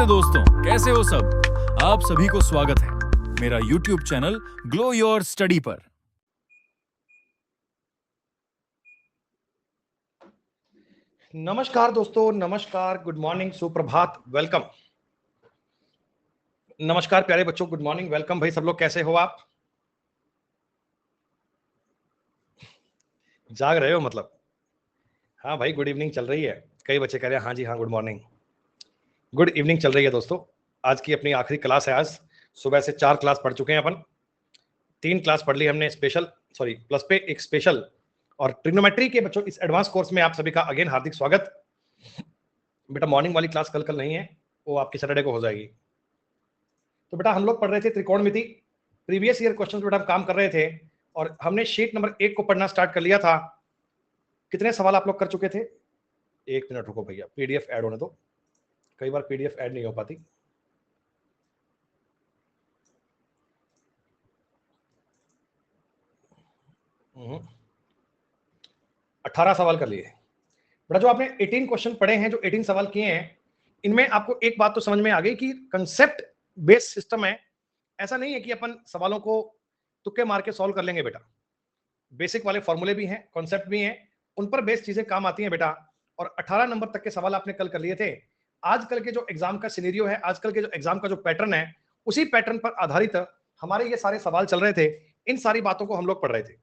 नमस्ते दोस्तों, कैसे हो सब। आप सभी को स्वागत है मेरा YouTube channel glow your study पर। नमस्कार दोस्तों, नमस्कार, गुड मॉर्निंग, सुप्रभात, वेलकम। नमस्कार प्यारे बच्चों, गुड मॉर्निंग, वेलकम। भाई सब लोग कैसे हो आप? जाग रहे हो मतलब? हाँ भाई, गुड इवनिंग चल रही है। कई बच्चे कह रहे हैं हाँ जी हाँ, गुड मॉर्निंग, गुड इवनिंग चल रही है दोस्तों। आज की अपनी आखिरी क्लास है। आज सुबह से 4 क्लास पढ़ चुके हैं अपन। 3 क्लास पढ़ ली हमने स्पेशल, सॉरी प्लस पे एक स्पेशल। और ट्रिग्नोमेट्री के बच्चों इस एडवांस कोर्स में आप सभी का अगेन हार्दिक स्वागत। बेटा मॉर्निंग वाली क्लास कल नहीं है, वो आपकी सैटरडे को हो जाएगी। तो बेटा हम लोग पढ़ रहे थे त्रिकोणमिति, प्रीवियस ईयर क्वेश्चन बेटा हम काम कर रहे थे और हमने शीट नंबर 1 को पढ़ना स्टार्ट कर लिया था। कितने सवाल आप लोग कर चुके थे? एक मिनट रुको भैया, पीडीएफ ऐड होने दो। कई बार पीडीएफ ऐड नहीं हो पाती। हम्म। 18 सवाल कर लिए बेटा। जो आपने 18 क्वेश्चन पढ़े हैं, जो 18 सवाल किए हैं, इनमें आपको एक बात तो समझ में आ गई कि कंसेप्ट बेस्ड सिस्टम है। ऐसा नहीं है कि अपन सवालों को तुक्के मार के सॉल्व कर लेंगे बेटा। बेसिक वाले फॉर्मूले भी हैं, कॉन्सेप्ट भी हैं, उन पर बेस्ड चीजें काम आती हैं बेटा। और 18 नंबर तक के सवाल आपने कल कर लिए थे। आजकल के जो एग्जाम का सिनेरियो है, आजकल के जो एग्जाम का जो पैटर्न है, उसी पैटर्न पर आधारित हमारे ये सारे सवाल चल रहे थे। इन सारी बातों को हम लोग पढ़ रहे थे।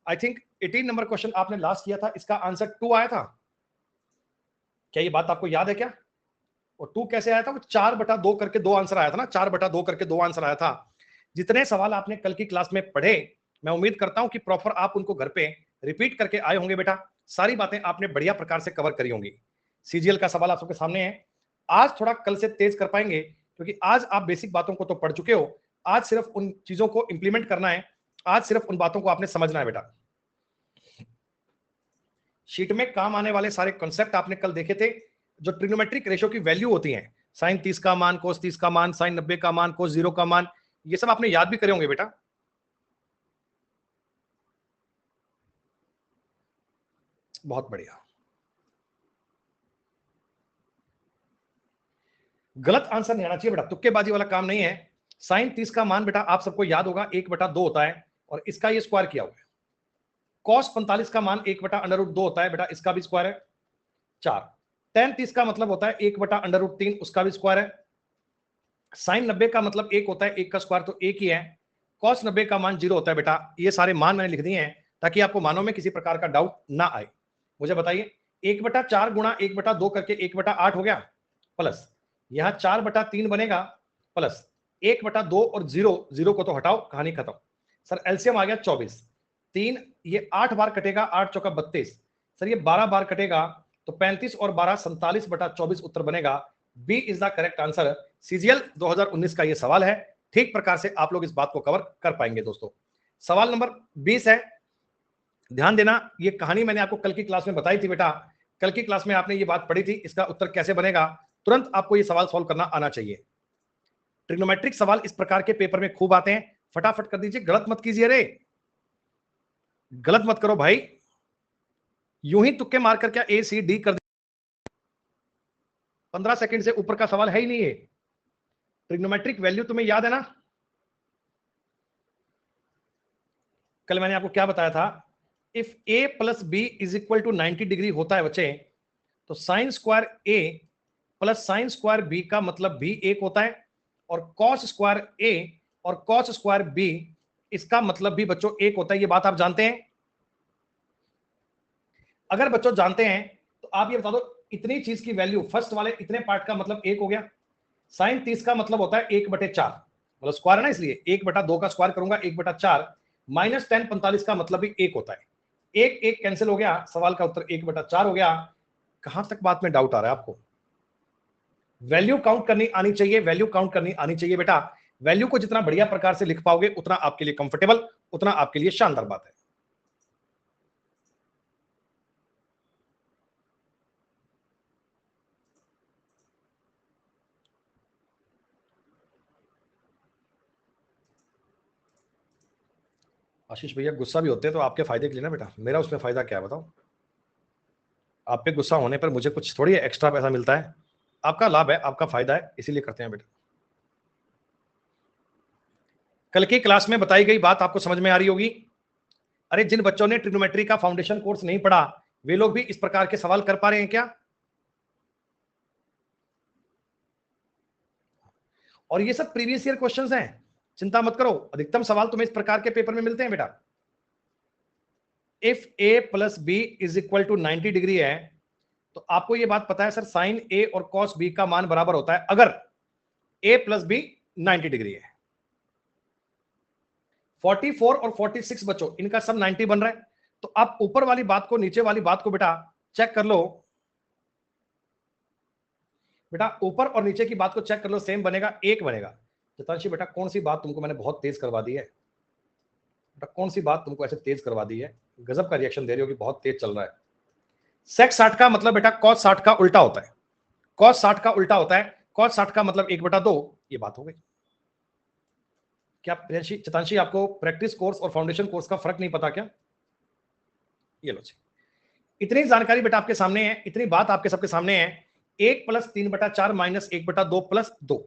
आई थिंक 18 नंबर क्वेश्चन आपने लास्ट किया था, इसका आंसर 2 आया था। क्या ये बात आपको याद है क्या? और 2 कैसे आया था? वो 4/2 करके 2 आंसर आया था ना, 4/2 करके 2 आंसर आया था। जितने सवाल आपने कल की क्लास में पढ़े, मैं उम्मीद करता हूं कि प्रॉपर आप उनको घर पे रिपीट करके आए होंगे बेटा। सारी बातें आपने बढ़िया प्रकार से कवर करी होंगी। सीजीएल का सवाल आप सबके सामने है। आज थोड़ा कल से तेज कर पाएंगे क्योंकि आज आप बेसिक बातों को तो पढ़ चुके हो। आज सिर्फ उन चीजों को इंप्लीमेंट करना है, आज सिर्फ उन बातों को आपने समझना है बेटा। शीट में काम आने वाले सारे कॉन्सेप्ट आपने कल देखे थे। जो ट्रिग्नोमेट्रिक रेशियो की वैल्यू होती है, साइन 30 का मान, कोस 30 का मान, साइन 90 का मान, कोस 0 का मान, ये सब आपने याद भी करे होंगे बेटा। बहुत बढ़िया। गलत आंसर नहीं आना चाहिए बेटा, तुक्केबाजी वाला काम नहीं है। साइन 30 का मान बेटा आप सबको याद होगा 1/2 होता है और इसका ये स्क्वायर किया हुआ है। कॉस 45 का मान 1/√2 होता है बेटा, इसका भी स्क्वायर है 4। tan 30 का मतलब होता है 1/√3, उसका भी स्क्वायर है। साइन 90 का मतलब 1 होता है, 1 का स्क्वायर तो 1 ही है। कॉस 90 का मान 0 होता है बेटा। ये सारे मान मैंने लिख दिए हैं ताकि आपको मानों में किसी प्रकार का डाउट ना आए। मुझे बताइए, 1/4 गुणा 1/2 करके 1/8 हो गया, प्लस यहां 4/3 बनेगा, प्लस 1/2 और 0 को तो हटाओ, कहानी खत्म। सर एलसीएम आ गया 24, 3 ये 8 बार कटेगा, 8 चौका 32। सर ये 12 बार कटेगा तो 35 और 12 47/24 उत्तर बनेगा। B is the correct answer. CGL 2019 का ये सवाल है। ठीक प्रकार से आप लोग इस बात को कवर कर पाएंगे दोस्तों। सवाल नंबर 20 है, ध्यान देना। ये कहानी मैंने आपको कल की क्लास में बताई थी बेटा। कल की क्लास में आपने ये बात पढ़ी थी, इसका उत्तर कैसे बनेगा, तुरंत आपको ये सवाल सॉल्व करना आना चाहिए। ट्रिग्नोमेट्रिक सवाल इस प्रकार के पेपर में खूब आते हैं, फटाफट कर दीजिए, गलत मत कीजिए रे, गलत मत करो भाई। यूं ही तुक्के मारकर क्या ए सी डी कर 15 सेकंड से ऊपर का सवाल है ही नहीं है। ट्रिग्नोमेट्रिक वैल्यू तुम्हें याद है ना? कल मैंने आपको क्या बताया था, if a plus B is equal to 90 degree होता है बच्चे, तो sine square a plus sine square b का मतलब भी 1 होता है, और कॉस स्क्वायर a और कॉस स्क्वायर b इसका मतलब भी बच्चों 1 होता है। ये बात आप जानते हैं? अगर बच्चों जानते हैं तो आप ये बता दो, इतनी चीज की वैल्यू फर्स्ट वाले इतने पार्ट का मतलब 1 हो गया। साइन 30 का मतलब होता है 1/4, मतलब स्क्वायर है ना, इसलिए 1/2 का स्क्वायर करूंगा 1/4, माइनस tan 45 का मतलब भी 1 होता है। 1 कैंसिल हो गया, सवाल का उत्तर 1/4 हो गया। कहां तक बात में डाउट आ रहा है आपको? वैल्यू काउंट करनी आनी चाहिए, वैल्यू काउंट करनी आनी चाहिए बेटा। वैल्यू को जितना बढ़िया प्रकार से लिख पाओगे उतना आपके लिए कंफर्टेबल, उतना आपके लिए शानदार बात है। आशीष भैया गुस्सा भी होते हैं तो आपके फायदे के लिए ना बेटा, मेरा उसमें फायदा क्या है बताओ? आप पे गुस्सा होने पर मुझे कुछ थोड़ी एक्स्ट्रा पैसा मिलता है। आपका लाभ है, आपका फायदा है, इसीलिए करते हैं बेटा। कल की क्लास में बताई गई बात आपको समझ में आ रही होगी। अरे जिन बच्चों ने ट्रिग्नोमेट्री का फाउंडेशन कोर्स नहीं पढ़ा वे लोग भी इस प्रकार के सवाल कर पा रहे हैं क्या? और ये सब प्रीवियस ईयर क्वेश्चंस हैं, चिंता मत करो, अधिकतम सवाल तुम्हें इस प्रकार के पेपर में मिलते हैं बेटा। If a plus B is equal to 90 degree है तो आपको यह बात पता है सर साइन a और कॉस b का मान बराबर होता है अगर a प्लस बी 90 डिग्री है। 44 और 46 बच्चों इनका सब 90 बन रहा है, तो आप ऊपर वाली बात को नीचे वाली बात को बेटा चेक कर लो। बेटा ऊपर और नीचे की बात को चेक कर लो, सेम बनेगा, एक बनेगा। चितांशी बेटा कौन सी बात तुमको मैंने बहुत तेज करवा दी है? बेटा कौन सी बात तुमको ऐसे तेज करवा दी है? गजब का रिएक्शन दे रही हो कि बहुत तेज चल रहा है। सेक 60 का मतलब बेटा कॉस 60 का उल्टा होता है, कॉस 60 का उल्टा होता है, कॉस 60 का मतलब 1/2। ये बात हो गई। क्या प्रियांशी चितांशी आपको प्रैक्टिस कोर्स और फाउंडेशन कोर्स का फर्क नहीं पता क्या? ये लो जी, इतनी जानकारी बेटा आपके सामने है, इतनी बात आपके सबके सामने है। 1 प्लस 3/4 माइनस 1/2 प्लस 2।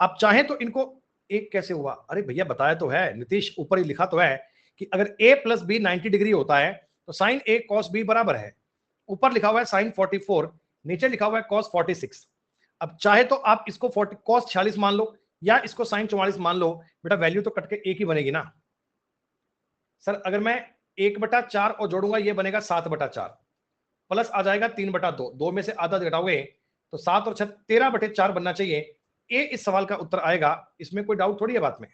आप चाहें तो इनको एक कैसे हुआ? अरे भैया बताया तो है नीतीश, ऊपर ही लिखा तो है कि अगर a प्लस बी 90 डिग्री होता है तो साइन a कॉस b बराबर है, ऊपर लिखा हुआ है साइन 44, नीचे लिखा हुआ है कॉस 46। अब चाहे तो आप इसको कॉस 46 मान लो या इसको साइन 44 मान लो, बेटा वैल्यू तो कट के एक ही बनेगी ना सर। अगर मैं 1/4 और जोड़ूंगा ये बनेगा 7/4, प्लस आ जाएगा 3/2, 2 में से आधा घटाओगे तो 7 और 6 13/4 बनना चाहिए। ए इस सवाल का उत्तर आएगा, इसमें कोई डाउट थोड़ी है बात में।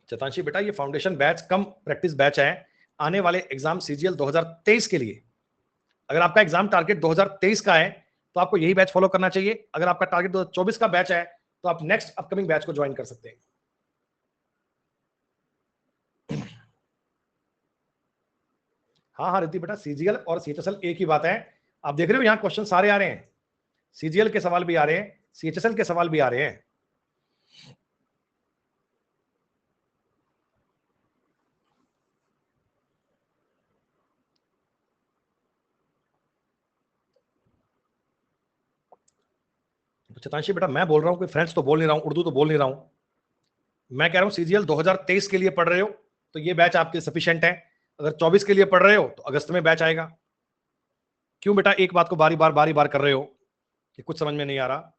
चतांशी बेटा ये फाउंडेशन बैच कम प्रैक्टिस बैच है आने वाले एग्जाम सीजीएल 2023 के लिए। अगर आपका एग्जाम टारगेट 2023 का है तो आपको यही बैच फॉलो करना चाहिए। अगर आपका टारगेट 2024 का बैच है तो आप नेक्स्ट अपकमिंग बैच को ज्वाइन कर सकते हैं। हाँ हाँ रिद्धि बेटा, सीजीएल और सीएचएसएल एक ही बात है। आप देख रहे हो यहाँ क्वेश्चन सारे आ रहे हैं, सीजीएल के सवाल भी आ रहे हैं, सीएचएसएल के सवाल भी आ रहे हैं। चितांशी बेटा मैं बोल रहा हूं, कोई फ्रेंड्स तो बोल नहीं रहा हूं, उर्दू तो बोल नहीं रहा हूं। मैं कह रहा हूं सीजीएल 2023 के लिए पढ़ रहे हो तो ये बैच आपके सफिशिएंट है। अगर 24 के लिए पढ़ रहे हो तो अगस्त में बैच आएगा। क्यों बेटा एक बात को बारी बार कर रहे हो कि कुछ समझ में नहीं आ रहा?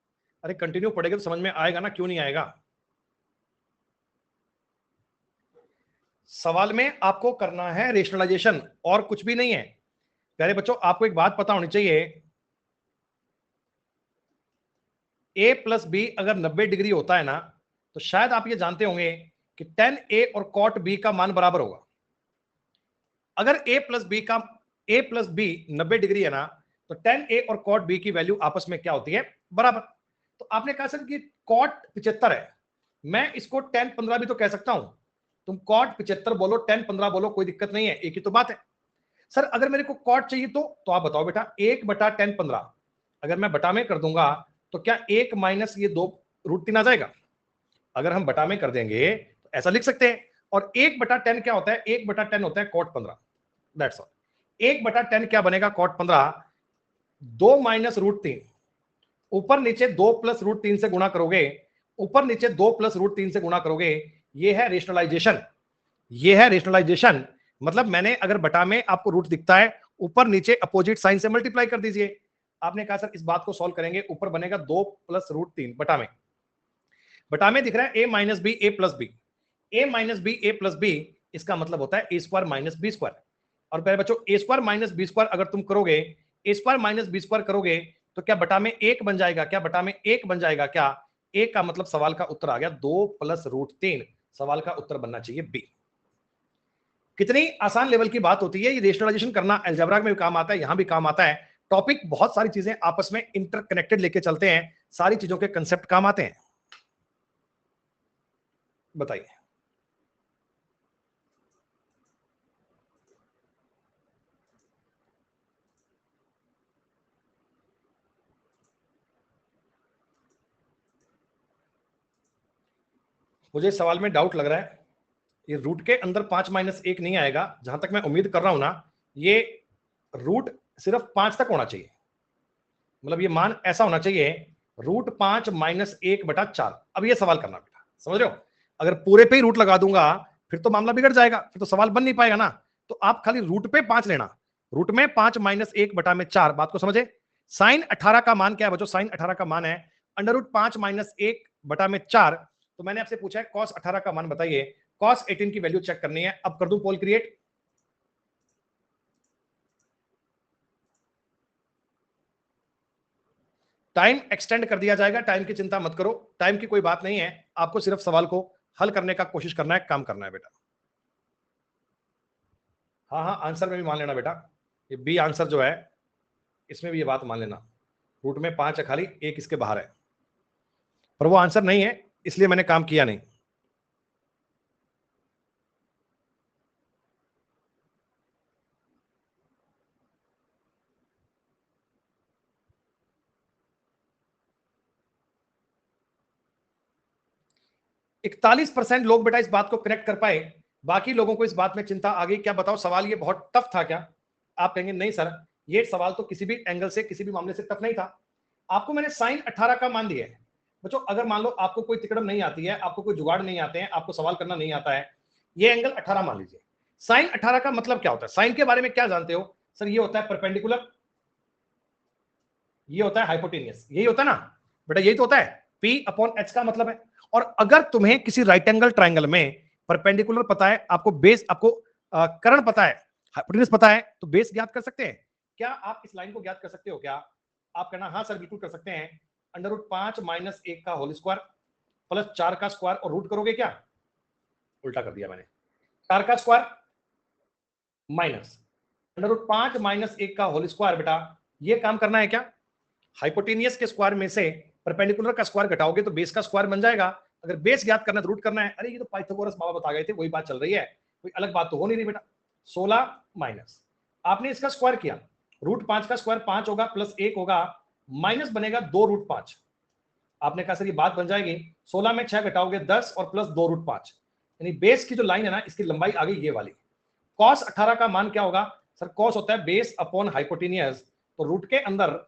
अरे कंटिन्यू पढ़ेगा तो समझ में आएगा ना, क्यों नहीं आएगा? सवाल में आपको करना है रेशनलाइजेशन और कुछ भी नहीं है। प्यारे बच्चों आपको एक बात पता होनी चाहिए, a प्लस बी अगर 90 डिग्री होता है ना तो शायद आप ये जानते होंगे कि tan a और cot b का मान बराबर होगा। अगर a प्लस बी 90 डिग्री है ना तो tan a और cot b की वैल्यू आपस में क्या होती है? बराबर। तो आपने कहा सर कि cot 75 है, मैं इसको tan 15 भी तो कह सकता हूं। तुम cot 75 बोलो, tan 15 बोलो, कोई दिक्कत नहीं है, एक ही तो बात है। सर अगर मेरे को cot चाहिए तो आप बताओ बेटा, 1/tan 15 अगर मैं बटा में कर दूंगा तो क्या 1 माइनस ये 2√3 आ जाएगा? अगर हम बटा में कर देंगे तो ऐसा लिख सकते हैं। और 1/10 क्या होता है? 1/10 होता है cot 15। That's all. 1/10 क्या बनेगा? cot 15, 2 माइनस √3, ऊपर नीचे 2 प्लस √3 से गुणा करोगे, ऊपर नीचे 2 प्लस √3 से गुणा करोगे, ये है रेशनलाइजेशन। ये है रेशनलाइजेशन, मतलब मैंने अगर बटा में आपको रूट दिखता है, ऊपर नीचे अपोजिट साइन से मल्टीप्लाई कर दीजिए। आपने कहा सर इस बात को सॉल्व करेंगे, ऊपर बनेगा 2 प्लस √3 बटा में दिख रहा है a minus B A plus B, a minus B A plus B, इसका मतलब होता है a square minus B square. और पहले बच्चों a square minus B square अगर तुम करोगे, a square minus B square करोगे तो क्या बटा में 1 बन जाएगा? क्या बटा में 1 बन जाएगा? क्या a का मतलब सवाल का उत्तर आ गया 2 प्लस √3, सवाल का उत्तर बनना चाहिए बी। कितनी आसान लेवल की बात होती है ये, रेशनलाइजेशन करना अलजेब्रा में भी काम आता है, यहां भी काम आता है। टॉपिक बहुत सारी चीजें आपस में इंटरकनेक्टेड लेके चलते हैं, सारी चीजों के कंसेप्ट काम आते हैं। बताइए। मुझे सवाल में डाउट लग रहा है, ये रूट के अंदर 5 - 1 नहीं आएगा, जहां तक मैं उम्मीद कर रहा हूं ना, ये रूट सिर्फ 5 तक होना चाहिए, मतलब ये मान ऐसा होना चाहिए √5 - 1/4। अब ये सवाल करना बेटा, समझ रहे हो? अगर पूरे पे ही रूट लगा दूंगा फिर तो मामला बिगड़ जाएगा, फिर तो सवाल बन नहीं पाएगा ना। तो आप खाली रूट पे 5 लेना, रूट में 5 - 1/4। बात को समझे? साइन 18 का मान क्या है बच्चों? साइन 18 का मान है √5 - 1/4। तो मैंने आपसे पूछा है कॉस 18 का मान बताइए, कॉस 18 की वैल्यू चेक करनी है। अब कर दूं पोल क्रिएट? टाइम एक्सटेंड कर दिया जाएगा, टाइम की चिंता मत करो, टाइम की कोई बात नहीं है, आपको सिर्फ सवाल को हल करने का कोशिश करना है, काम करना है बेटा। हाँ हाँ, आंसर में भी मान लेना बेटा, ये बी आंसर जो है इसमें भी ये बात मान लेना, रूट में 5 है खाली, 1 इसके बाहर है, पर वो आंसर नहीं है इसलिए मैंने काम किया नहीं। %41 लोग बेटा इस बात को कनेक्ट कर पाए, बाकी लोगों को इस बात में चिंता आ गई। क्या बताओ, सवाल ये बहुत टफ था क्या? आप कहेंगे नहीं सर, ये सवाल तो किसी भी एंगल से, किसी भी मामले से टफ नहीं था। आपको मैंने साइन 18 का मान दिया है बच्चों। अगर मान लो आपको कोई तिकड़म नहीं आती है, आपको कोई जुगाड़ नहीं आते हैं, आपको सवाल करना नहीं आता है, ये एंगल 18 मान लीजिए। साइन 18 का मतलब क्या होता है? साइन के बारे में क्या जानते हो सर? ये होता है परपेंडिकुलर, ये होता है हाइपोटेनियस, यही होता है ना बेटा, यही तो होता है। P/H का मतलब है। और अगर तुम्हें किसी राइट एंगल ट्राइंगल में परपेंडिकुलर पता है, आपको बेस, आपको कर्ण पता है, हाइपोटेन्यूज पता है, तो बेस ज्ञात कर सकते हैं। क्या आप इस लाइन को ज्ञात कर सकते हो क्या? आप कहना हाँ सर बिल्कुल कर सकते हैं। √5 - 1 का होल स्क्वायर प्लस 4 का स्क्वायर और रूट करोगे क्या? उल्टा कर दिया मैंने, 4 का स्क्वायर माइनस √5 - 1 का होल स्क्वायर। बेटा ये काम करना है क्या? हाइपोटेनियस के स्क्वायर में से परपेंडिकुलर का स्क्वायर घटाओगे तो बेस का स्क्वायर बन जाएगा। अगर बेस ज्ञात करना है तो रूट करना है। अरे ये तो पाइथागोरस बाबा बता गए थे, वही बात चल रही है, कोई अलग बात तो हो नहीं रही बेटा। 16 माइनस, आपने इसका स्क्वायर किया, √5 का स्क्वायर 5 होगा प्लस 1 होगा, माइनस बनेगा 2√5। आपने कहा सर ये बात बन जाएगी, 16 में 6 घटाओगे 10 और प्लस 2√5, यानी बेस की जो लाइन है ना इसकी लंबाई आ गई ये वाली। कॉस 18 का मान क्या होगा सर? कॉस होता है बेस अपॉन हाइपोटेनियस, तो रूट के अंदर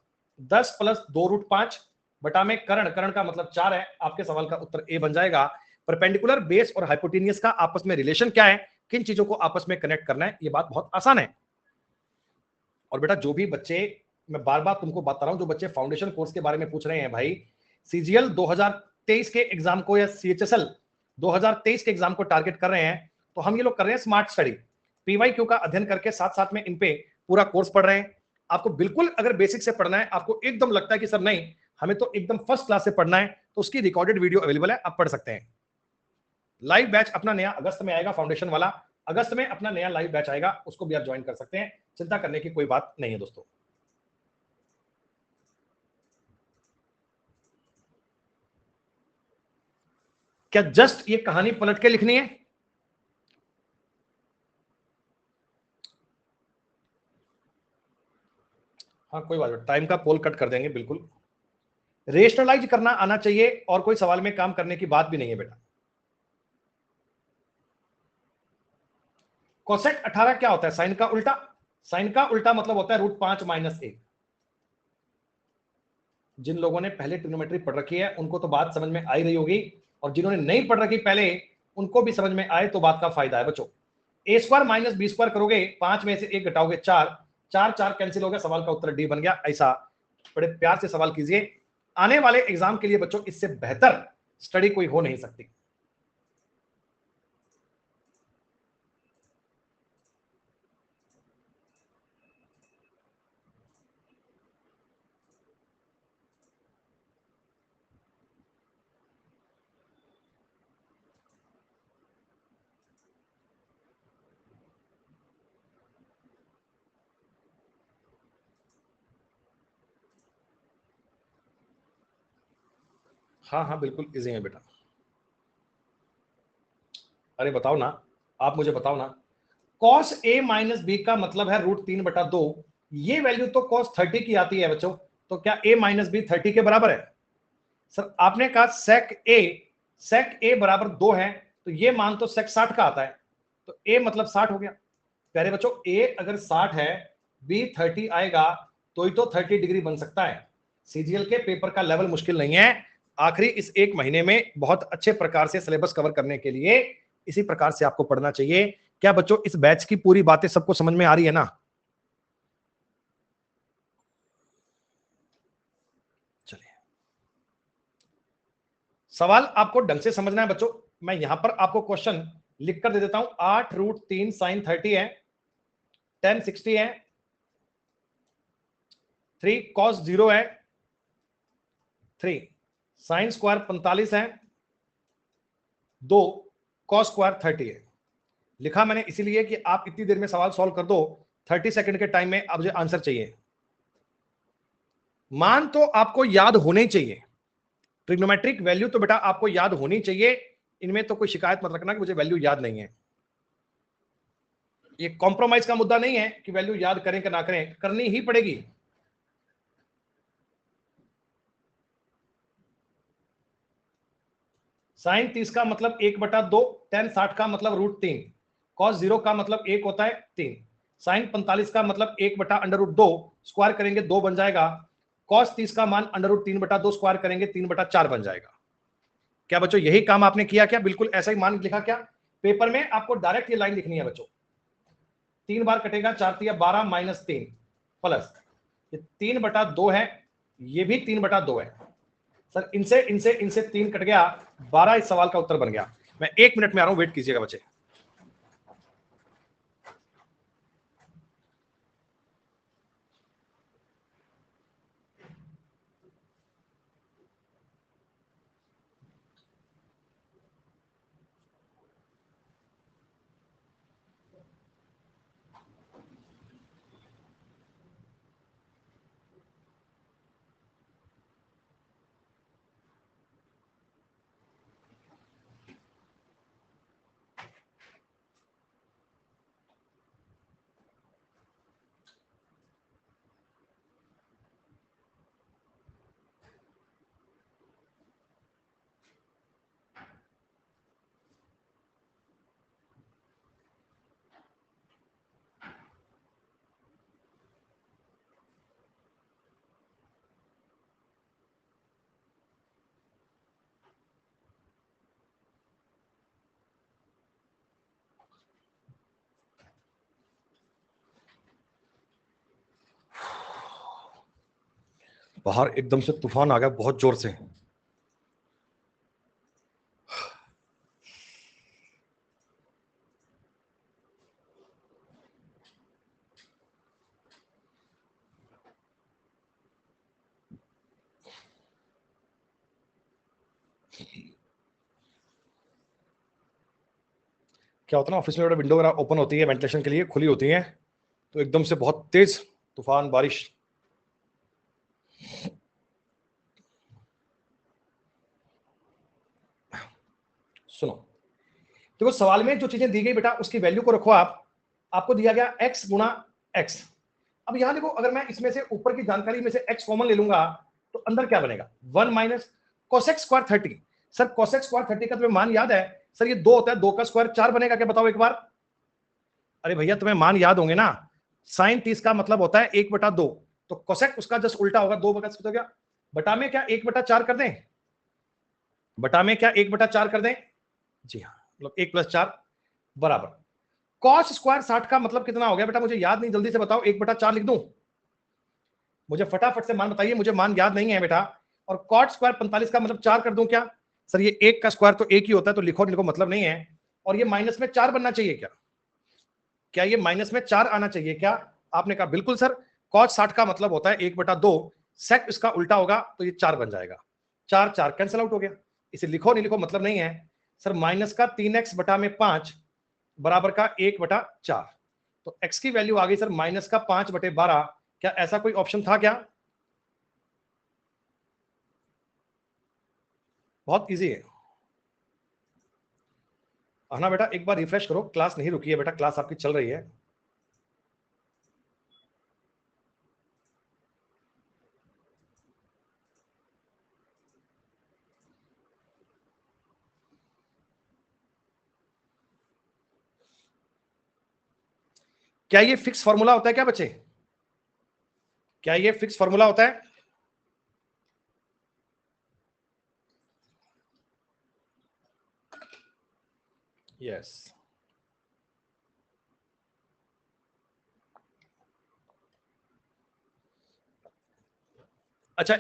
10 प्लस 2√5 बटा में कर्ण, कर्ण का मतलब 4 है। आपके सवाल का उत्तर ए बन जाएगा। परपेंडिकुलर, बेस और हाइपोटेनियस का आपस में रिलेशन क्या है, किन चीजों को आपस में कनेक्ट करना है, ये बात बहुत आसान है। और बेटा जो भी बच्चे, मैं बार बार तुमको बता रहा हूं, जो बच्चे फाउंडेशन कोर्स के बारे में पूछ रहे हैं भाई, सीजीएल 2023 के एग्जाम को या सीएचएसएल 2023 के एग्जाम को टारगेट कर रहे हैं, तो हम ये लोग कर रहे हैं स्मार्ट स्टडी, पीवाईक्यू का अध्ययन करके साथ साथ में इन पे पूरा कोर्स पढ़ रहे हैं। आपको बिल्कुल अगर बेसिक से पढ़ना है, आपको एकदम लगता है कि सर नहीं हमें तो एकदम फर्स्ट क्लास से पढ़ना है, तो उसकी रिकॉर्डेड वीडियो अवेलेबल है, आप पढ़ सकते हैं। लाइव बैच अपना नया अगस्त में आएगा, फाउंडेशन वाला अगस्त में अपना नया लाइव बैच आएगा, उसको भी आप ज्वाइन कर सकते हैं, चिंता करने की कोई बात नहीं है दोस्तों। क्या जस्ट ये कहानी पलट के लिखनी है? हाँ कोई बात नहीं, टाइम का पोल कट कर देंगे बिल्कुल। रेशनलाइज करना आना चाहिए और कोई सवाल में काम करने की बात भी नहीं है बेटा। कोसेक 18 क्या होता है? साइन का उल्टा। साइन का उल्टा मतलब होता है √5 - 1। जिन लोगों ने पहले ट्रिग्नोमेट्री पढ़ रखी है उनको तो बात समझ में आ ही रही होगी, और जिन्होंने नहीं पढ़ रखी पहले उनको भी समझ में आए तो बात का फायदा है बच्चों। a² - b² करोगे, 5 में से 1 घटाओगे 4, 4 4 कैंसिल हो गया, सवाल का उत्तर डी बन गया। ऐसा बड़े प्यार से सवाल कीजिए, आने वाले एग्जाम के लिए बच्चों इससे बेहतर स्टडी कोई हो नहीं सकती। हाँ हाँ बिल्कुल इजी है बेटा। अरे बताओ ना, आप मुझे बताओ ना, cos a - b का मतलब है √3/2। ये वैल्यू तो cos 30 की आती है बच्चों, तो क्या a - b 30 के बराबर है? सर आपने कहा sec a बराबर 2 है, तो ये मान तो sec 60 का आता है, तो a मतलब 60 हो गया। प्यारे बच्चों, a अगर 60 है, b 30 आएगा, तो ही तो 30 डिग्री बन सकता है। सीजीएल के पेपर का लेवल मुश्किल नहीं है। आखिरी इस एक महीने में बहुत अच्छे प्रकार से सिलेबस कवर करने के लिए इसी प्रकार से आपको पढ़ना चाहिए। क्या बच्चों इस बैच की पूरी बातें सबको समझ में आ रही है ना? चलिए, सवाल आपको ढंग से समझना है बच्चों। मैं यहां पर आपको क्वेश्चन लिख कर दे देता हूं। 8√3 sin 30 है, 10 60 है, 3 cos 0 है, 3 sin स्क्वायर 45 है, 2 cos स्क्वायर 30 है। लिखा मैंने इसीलिए कि आप इतनी देर में सवाल सॉल्व कर दो। 30 सेकंड के टाइम में अब मुझे आंसर चाहिए। मान तो आपको याद होने ही चाहिए, ट्रिग्नोमेट्रिक वैल्यू तो बेटा आपको याद होनी चाहिए। इनमें तो कोई शिकायत मत रखना कि मुझे वैल्यू याद नहीं है। ये कॉम्प्रोमाइज का मुद्दा नहीं है कि वैल्यू याद करें कि ना करें, करनी ही पड़ेगी। साइन 30 का मतलब 1/2, टेन 60 का मतलब √3, कॉस 0 का मतलब 1 होता है 3, साइन 45 का मतलब 1/√2, स्क्वायर करेंगे 2 बन जाएगा, कॉस 30 का मान √3/2 स्क्वायर करेंगे 3/4 बन जाएगा। क्या बच्चों यही काम आपने किया? क्या बिल्कुल ऐसा ही मान लिखा? क्या पेपर में आपको डायरेक्ट ये लाइन लिखनी है बच्चों। 3 बार कटेगा, 4 3 12 -3 प्लस ये 3/2 है, ये भी 3/2 है। सर इनसे इनसे इनसे 3 कट गया, 12 इस सवाल का उत्तर बन गया। मैं 1 मिनट में आ रहा हूं, वेट कीजिएगा बच्चे। बाहर एकदम से तूफान आ गया बहुत जोर से। क्या होता है ना, ऑफिस में विंडो वगैरह ओपन होती है वेंटिलेशन के लिए, खुली होती है, तो एकदम से बहुत तेज तूफान बारिश। सुनो, देखो सवाल में जो चीजें दी गई बेटा उसकी वैल्यू को रखो आप। आपको दिया गया x गुणा x। अब यहां देखो, अगर मैं इसमें से ऊपर की जानकारी में से x कॉमन ले लूंगा तो अंदर क्या बनेगा? 1 minus cosec square 30। Sir cosec square 30 का तुम्हें मान याद है? सर ये 2 होता है, 2 का स्क्वायर 4 बनेगा क्या? बताओ एक बार। अरे भैया तुम्हें मान याद होंगे ना। साइन 30 का मतलब होता है 1/2, तो कोसेक उसका जस्ट उल्टा होगा, 2 बटा हो गया। बटा में क्या 1/4 कर दें? बटा में क्या 1/4 कर दें? जी हाँ, मतलब 1 + 4 बराबर कॉस स्क्वायर 60 का मतलब कितना हो गया बेटा? मुझे याद नहीं, जल्दी से बताओ। 1/4 लिख दूं? मुझे फटाफट से मान बताइए, मुझे मान याद नहीं है बेटा। और कॉट स्क्वायर 45 का मतलब 4 कर दूं क्या? सर ये 1 का स्क्वायर तो 1 ही होता है, तो लिखो लिखो मतलब नहीं है। और ये माइनस में 4 बनना चाहिए क्या? क्या ये माइनस में 4 आना चाहिए क्या? आपने कहा बिल्कुल सर। कॉट 60 का मतलब होता है 1/2, सेक इसका उल्टा होगा तो ये 4 बन जाएगा। 4 4 कैंसिल आउट हो गया। इसे लिखो नहीं लिखो मतलब नहीं है। सर माइनस का 3x बटा में 5 बराबर का 1/4। तो x की वैल्यू आ गई सर माइनस का 5/12। क्या ऐसा कोई ऑप्शन था क्या? बहुत इजी है। हाँ बेटा, एक बार रिफ्रेश करो, क्लास नहीं रुकी है बेटा, क्लास आपकी चल रही है। क्या ये फिक्स फॉर्मूला होता है क्या बच्चे? क्या ये फिक्स फॉर्मूला होता है? यस। अच्छा,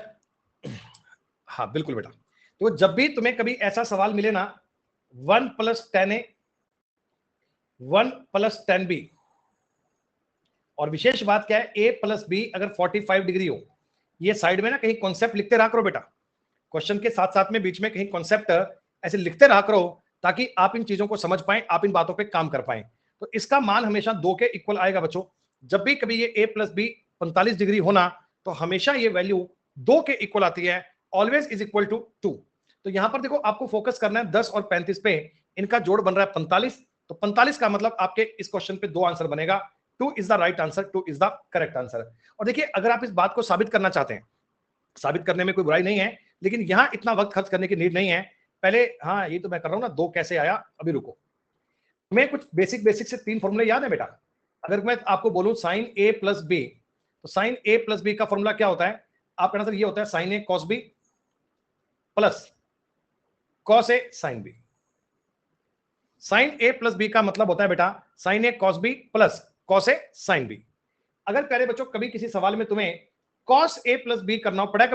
हाँ बिल्कुल बेटा। तो जब भी तुम्हें कभी ऐसा सवाल मिले ना, 1 + 10a 1 + 10b, और विशेष बात क्या है, a + b अगर 45 डिग्री हो, ये साइड में ना कहीं कॉन्सेप्ट लिखते रहा करो बेटा। क्वेश्चन के साथ साथ में बीच में कहीं कॉन्सेप्ट ऐसे लिखते रहा करो, ताकि आप इन चीजों को समझ पाएं, आप इन बातों पे काम कर पाएं। तो इसका मान हमेशा 2 के इक्वल आएगा बच्चों। जब भी कभी ये a + b 45 डिग्री होना, तो हमेशा ये वैल्यू 2 के इक्वल आती है, ऑलवेज इज इक्वल टू 2। तो यहां पर देखो, आपको फोकस करना है 10 और 35 पे, इनका जोड़ बन रहा है 45। तो 45 का मतलब आपके इस क्वेश्चन पे 2 आंसर बनेगा। 2 is the right answer, 2 is the correct answer. और देखिए, अगर आप इस बात को साबित करना चाहते हैं, साबित करने में कोई बुराई नहीं है, लेकिन यहां इतना वक्त खर्च करने की नीड नहीं है। पहले, हाँ ये तो मैं कर रहा हूं ना, 2 कैसे आया, अभी रुको। तुम्हें कुछ बेसिक बेसिक से 3 फॉर्मूले याद है बेटा? अगर मैं आपको बोलूं साइन a + b, तो साइन a + b का फॉर्मूला क्या होता है? आपका आंसर ये होता है sine a cos b plus cos a sin b। Sine a + b का मतलब होता है बेटा sine a cos b plus cos a sin b। अगर प्यारे बच्चों कभी किसी सवाल में तुम्हें cos a + b करना पड़ा,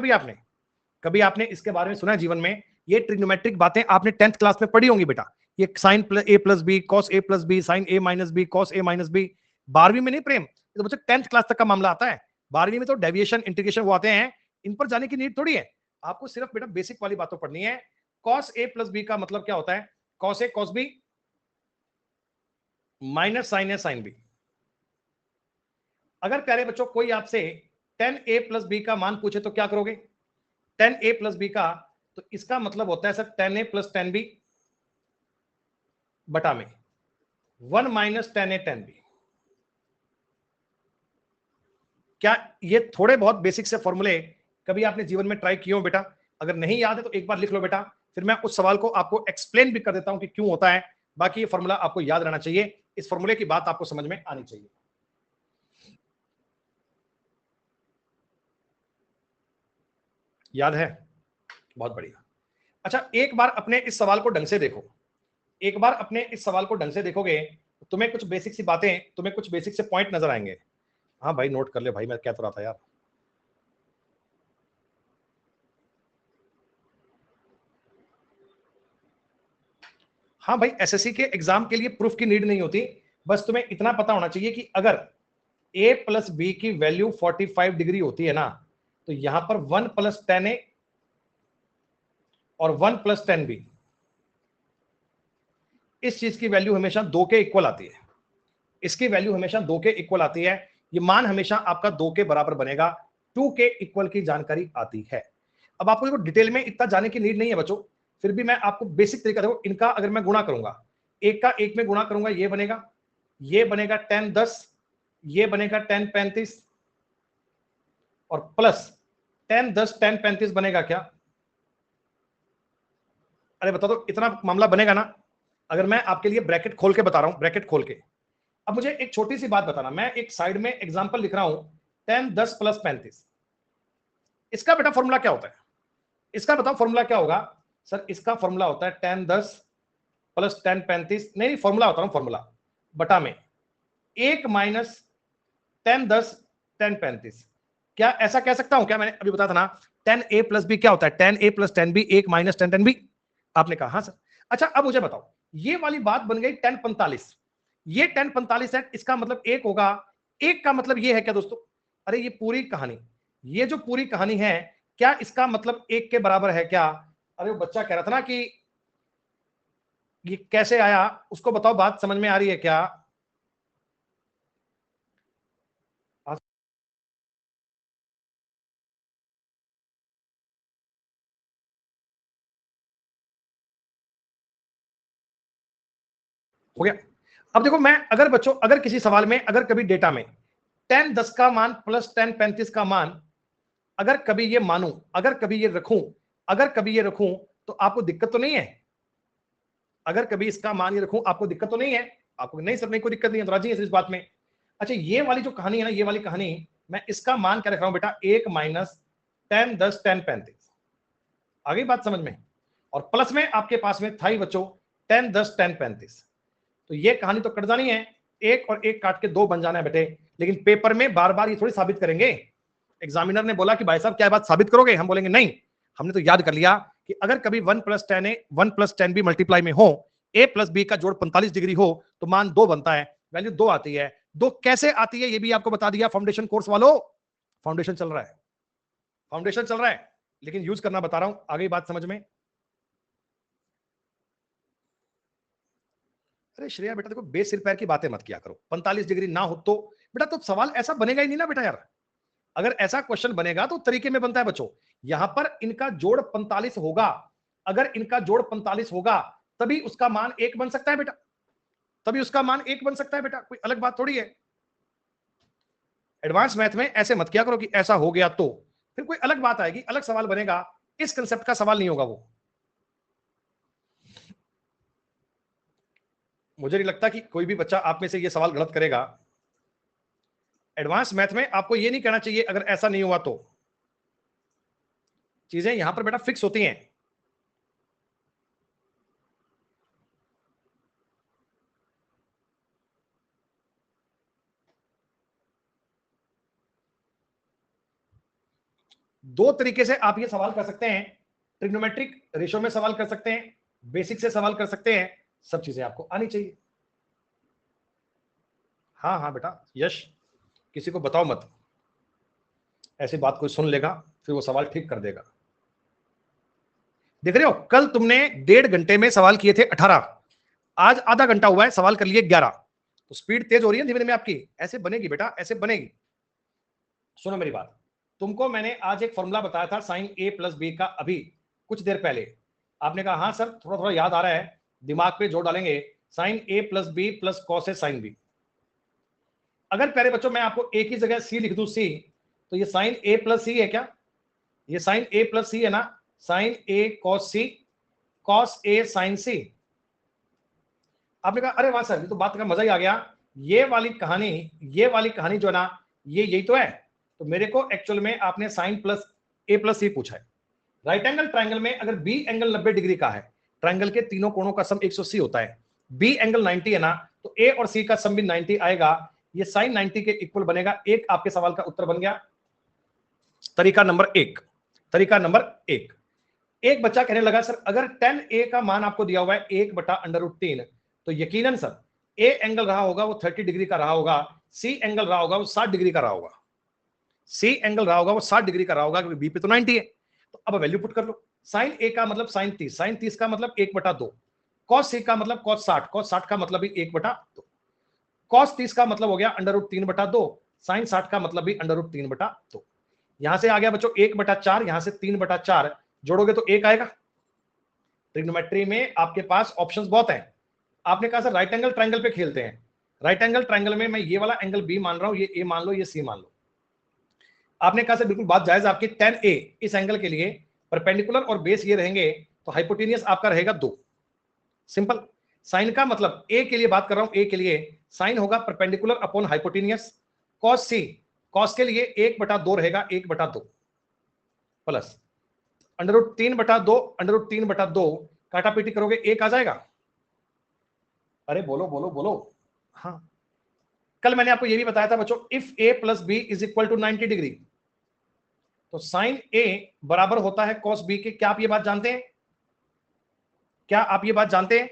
कभी आपने इसके बारे में सुना है जीवन में? ये ट्रिग्नोमेट्रिक बातें आपने 10th क्लास में पढ़ी होंगी बेटा। ये sign a + b cos a + b sin a - b cos a - b। 12वीं में नहीं प्रेम, तो बच्चों 10th क्लास तक का मामला आता है। 12वीं में तो डेविएशन, इंटीग्रेशन वो आते हैं, इन पर जाने की नीड थोड़ी है। आपको सिर्फ बेटा बेसिक वाली बातों पढ़नी है। cos a + b का मतलब क्या होता है? cos a cos b minus sin a sin b। अगर प्यारे बच्चों कोई आपसे 10a + b का मान पूछे तो क्या करोगे? 10a + b का, तो इसका मतलब होता है सर 10a + 10b बटा में 1 - 10a 10b। क्या ये थोड़े बहुत बेसिक से फॉर्मूले कभी आपने जीवन में ट्राई किए हो बेटा? अगर नहीं याद है तो एक बार लिख लो बेटा, फिर मैं उस सवाल को आपको एक्सप्लेन भी कर देता हूं कि क्यों होता है। बाकी ये फॉर्मूला आपको याद रहना चाहिए, इस फॉर्मूले की बात आपको समझ में आनी चाहिए। याद है? बहुत बढ़िया। अच्छा, एक बार अपने इस सवाल को ढंग से देखो, एक बार अपने इस सवाल को ढंग से देखोगे, तो तुम्हें कुछ बेसिक सी बातें, तुम्हें कुछ बेसिक से पॉइंट नजर आएंगे। हाँ भाई, नोट कर ले भाई, मैं क्या तो रहा था यार। हाँ भाई, एसएससी के एग्जाम के लिए प्रूफ की नीड नहीं होती, बस तुम्हें इतना पता होना चाहिए कि अगर a + b की वैल्यू 45 डिग्री होती है ना, तो यहां पर 1 + 10a और 1 + 10b, इस चीज की वैल्यू हमेशा 2 के इक्वल आती है। इसकी वैल्यू हमेशा 2 के इक्वल आती है। ये मान हमेशा आपका 2 के बराबर बनेगा। 2 के इक्वल की जानकारी आती है। अब आपको डिटेल में इतना जाने की नीड नहीं है बच्चों, फिर भी मैं आपको बेसिक तरीका देखो। इनका अगर मैं गुणा करूंगा, एक का एक में गुणा करूंगा, ये बनेगा 10 10, ये बनेगा 10 35, और प्लस 10 10 10 35 बनेगा क्या? अरे बता दो, इतना मामला बनेगा ना? अगर मैं आपके लिए ब्रैकेट खोल के बता रहा हूं, ब्रैकेट खोल के। अब मुझे एक छोटी सी बात बताना, मैं एक साइड में एग्जांपल लिख रहा हूं, 10 10 + 35। इसका बेटा फॉर्मूला क्या होता है? इसका बताओ फॉर्मूला क्या होगा? सर इसका फॉर्मूला होता है 10 10 + 10 35, नहीं फॉर्मूला होता है, फॉर्मूला बटा में 1 - 10 10 10 35। क्या ऐसा कह सकता हूं क्या? मैंने अभी बताया था ना, 10a + b क्या होता है? 10a + 10b 1 - 10 10b। आपने कहा हाँ सर। अच्छा, अब मुझे बताओ, ये वाली बात बन गई 10 45। ये 10 45 है, इसका मतलब 1 होगा। 1 का मतलब ये है क्या दोस्तों? अरे ये पूरी कहानी, ये जो पूरी कहानी है, क्या इसका मतलब 1 के बराबर है क्या? अरे वो बच्चा कह रहा था ना कि ये कैसे आया, उसको बताओ, बात समझ में आ रही है क्या? हो गया? अब देखो, मैं अगर बच्चों, अगर किसी सवाल में, अगर कभी डेटा में 10 10 का मान प्लस 10 35 का मान अगर कभी ये मानूं, अगर कभी ये रखूं, अगर कभी ये रखूं, तो आपको दिक्कत तो नहीं है? अगर कभी इसका मान ये रखूं, आपको दिक्कत तो नहीं है? आपको नहीं सर, नहीं कोई दिक्कत नहीं है, तो राजी है इस बात में। अच्छा ये वाली जो कहानी है ना, ये वाली कहानी मैं इसका मान क्या रख रहा हूं बेटा, 1 माइनस 10 10 10 35। आ गई बात समझ में? और प्लस में आपके पास में था ही बच्चों 10 10 10 35। तो ये कहानी तो कट जानी है, एक और एक काट के दो बन जाना है बेटे। लेकिन पेपर में बार बार ये थोड़ी साबित करेंगे। एग्जामिनर ने बोला कि भाई साहब क्या बात साबित करोगे, हम बोलेंगे नहीं, हमने तो याद कर लिया कि अगर कभी 1 + 10 ए 1 + 10 बी मल्टीप्लाई में हो, a + b का जोड़ 45 डिग्री हो, तो मान 2 बनता है, वैल्यू 2 आती है। 2 कैसे आती है ये भी आपको बता दिया फाउंडेशन कोर्स वालों। फाउंडेशन चल रहा है, फाउंडेशन चल रहा है, लेकिन यूज करना बता रहा हूं। आ गई बात समझ में? अरे श्रेया बेटा देखो, बेसिर पैर की बातें मत किया करो। 45 डिग्री ना हो तो बेटा तो सवाल ऐसा बनेगा ही नहीं ना बेटा यार। अगर ऐसा क्वेश्चन बनेगा तो तरीके में बनता है बच्चों। यहां पर इनका जोड़ 45 होगा, अगर इनका जोड़ 45 होगा तभी उसका मान 1 बन सकता है बेटा, तभी उसका मान 1 बन सकता है बेटा, कोई अलग बात थोड़ी है। एडवांस मैथ में ऐसे मत किया करो कि ऐसा हो गया तो, फिर कोई अलग बात आएगी, अलग सवाल बनेगा। इस कंसेप्ट का सवाल नहीं होगा वो। मुझे नहीं लगता कि कोई भी बच्चा आप में से ये सवाल गलत करेगा। एडवांस मैथ में आपको ये नहीं कहना चाहिए अगर ऐसा नहीं हुआ तो। चीजें यहां पर बेटा फिक्स होती हैं। दो तरीके से आप ये सवाल कर सकते हैं, ट्रिग्नोमेट्रिक रेशो में सवाल कर सकते हैं, बेसिक से सवाल कर सकते हैं। सब चीजें आपको आनी चाहिए। हाँ हाँ बेटा यश, किसी को बताओ मत, ऐसी बात कोई सुन लेगा फिर वो सवाल ठीक कर देगा। देख रहे हो, कल तुमने 1.5 घंटे में सवाल किए थे 18, आज आधा घंटा हुआ है सवाल कर लिए 11। तो स्पीड तेज हो रही है धीमे धीमे आपकी। ऐसे बनेगी बेटा, ऐसे बनेगी। सुनो मेरी बात, तुमको मैंने आज एक फॉर्मूला बताया था साइन a + b का, अभी कुछ देर पहले। आपने कहा हाँ सर थोड़ा थोड़ा याद आ रहा है, दिमाग पे जोर डालेंगे। Sine a + b + cos a sin b। अगर प्यारे बच्चों मैं आपको एक ही जगह c लिख दूं c, तो ये साइन a + c है क्या? ये साइन a + c है ना, sign a cos c, cos a sin c। आपने कहा अरे वाह सर ये तो बात का मजा ही आ गया, ये वाली कहानी, ये वाली कहानी जो है ना, ये यही तो है। तो मेरे को एक्चुअल में आपने साइन प्लस a + c पूछा है। राइट एंगल ट्राइंगल में अगर बी एंगल 90 डिग्री का है, ट्राइंगल के तीनों कोणों का सम 180 होता है, बी एंगल 90 है ना, तो ए और सी का सम भी 90 आएगा। ये साइन 90 के इक्वल बनेगा। एक आपके सवाल का उत्तर बन गया। तरीका नंबर 1, तरीका नंबर 1। एक बच्चा कहने लगा सर अगर tan a का मान आपको दिया हुआ है 1/√3, तो यकीनन सर a एंगल रहा होगा वो 30 डिग्री का रहा होगा, c एंगल रहा होगा वो 60 डिग्री का रहा होगा, c एंगल रहा होगा वो 60 डिग्री का रहा होगा, क्योंकि b पे तो 90 है। तो अब वैल्यू पुट कर लो। साइन a का मतलब साइन 30, साइन 30 का मतलब 1/2, cos c का मतलब cos 60, cos 60 का मतलब भी 1/2, cos 30 का मतलब हो गया √3/2, साइन 60 का मतलब भी √3/2। यहां से आ गया बच्चों 1/4, यहां से 3/4, जोड़ोगे तो 1 आएगा। ट्रिग्नोमेट्री में आपके पास ऑप्शंस बहुत हैं। आपने कहा सर राइट एंगल ट्रायंगल पे खेलते हैं, राइट एंगल ट्रायंगल में मैं ये वाला एंगल बी मान रहा हूं, ये ए मान लो, ये सी मान लो। आपने कहा सर बिल्कुल बात जायज आपकी, tan a इस एंगल के लिए परपेंडिकुलर और बेस ये रहेंगे, तो हाइपोटेनियस आपका रहेगा 2। सिंपल। साइन का मतलब a के लिए बात कर रहा हूं, a के लिए साइन होगा perpendicular upon hypotenuse. cos c, cos के लिए 1/2 रहेगा, 1/2 प्लस √3/2, √3/2 काटा पीटी करोगे 1 आ जाएगा। अरे बोलो बोलो बोलो। हाँ, कल मैंने आपको ये भी बताया था बच्चों, इफ a + b = 90 डिग्री, तो साइन a बराबर होता है cos b के। क्या आप ये बात जानते हैं? क्या आप ये बात जानते हैं?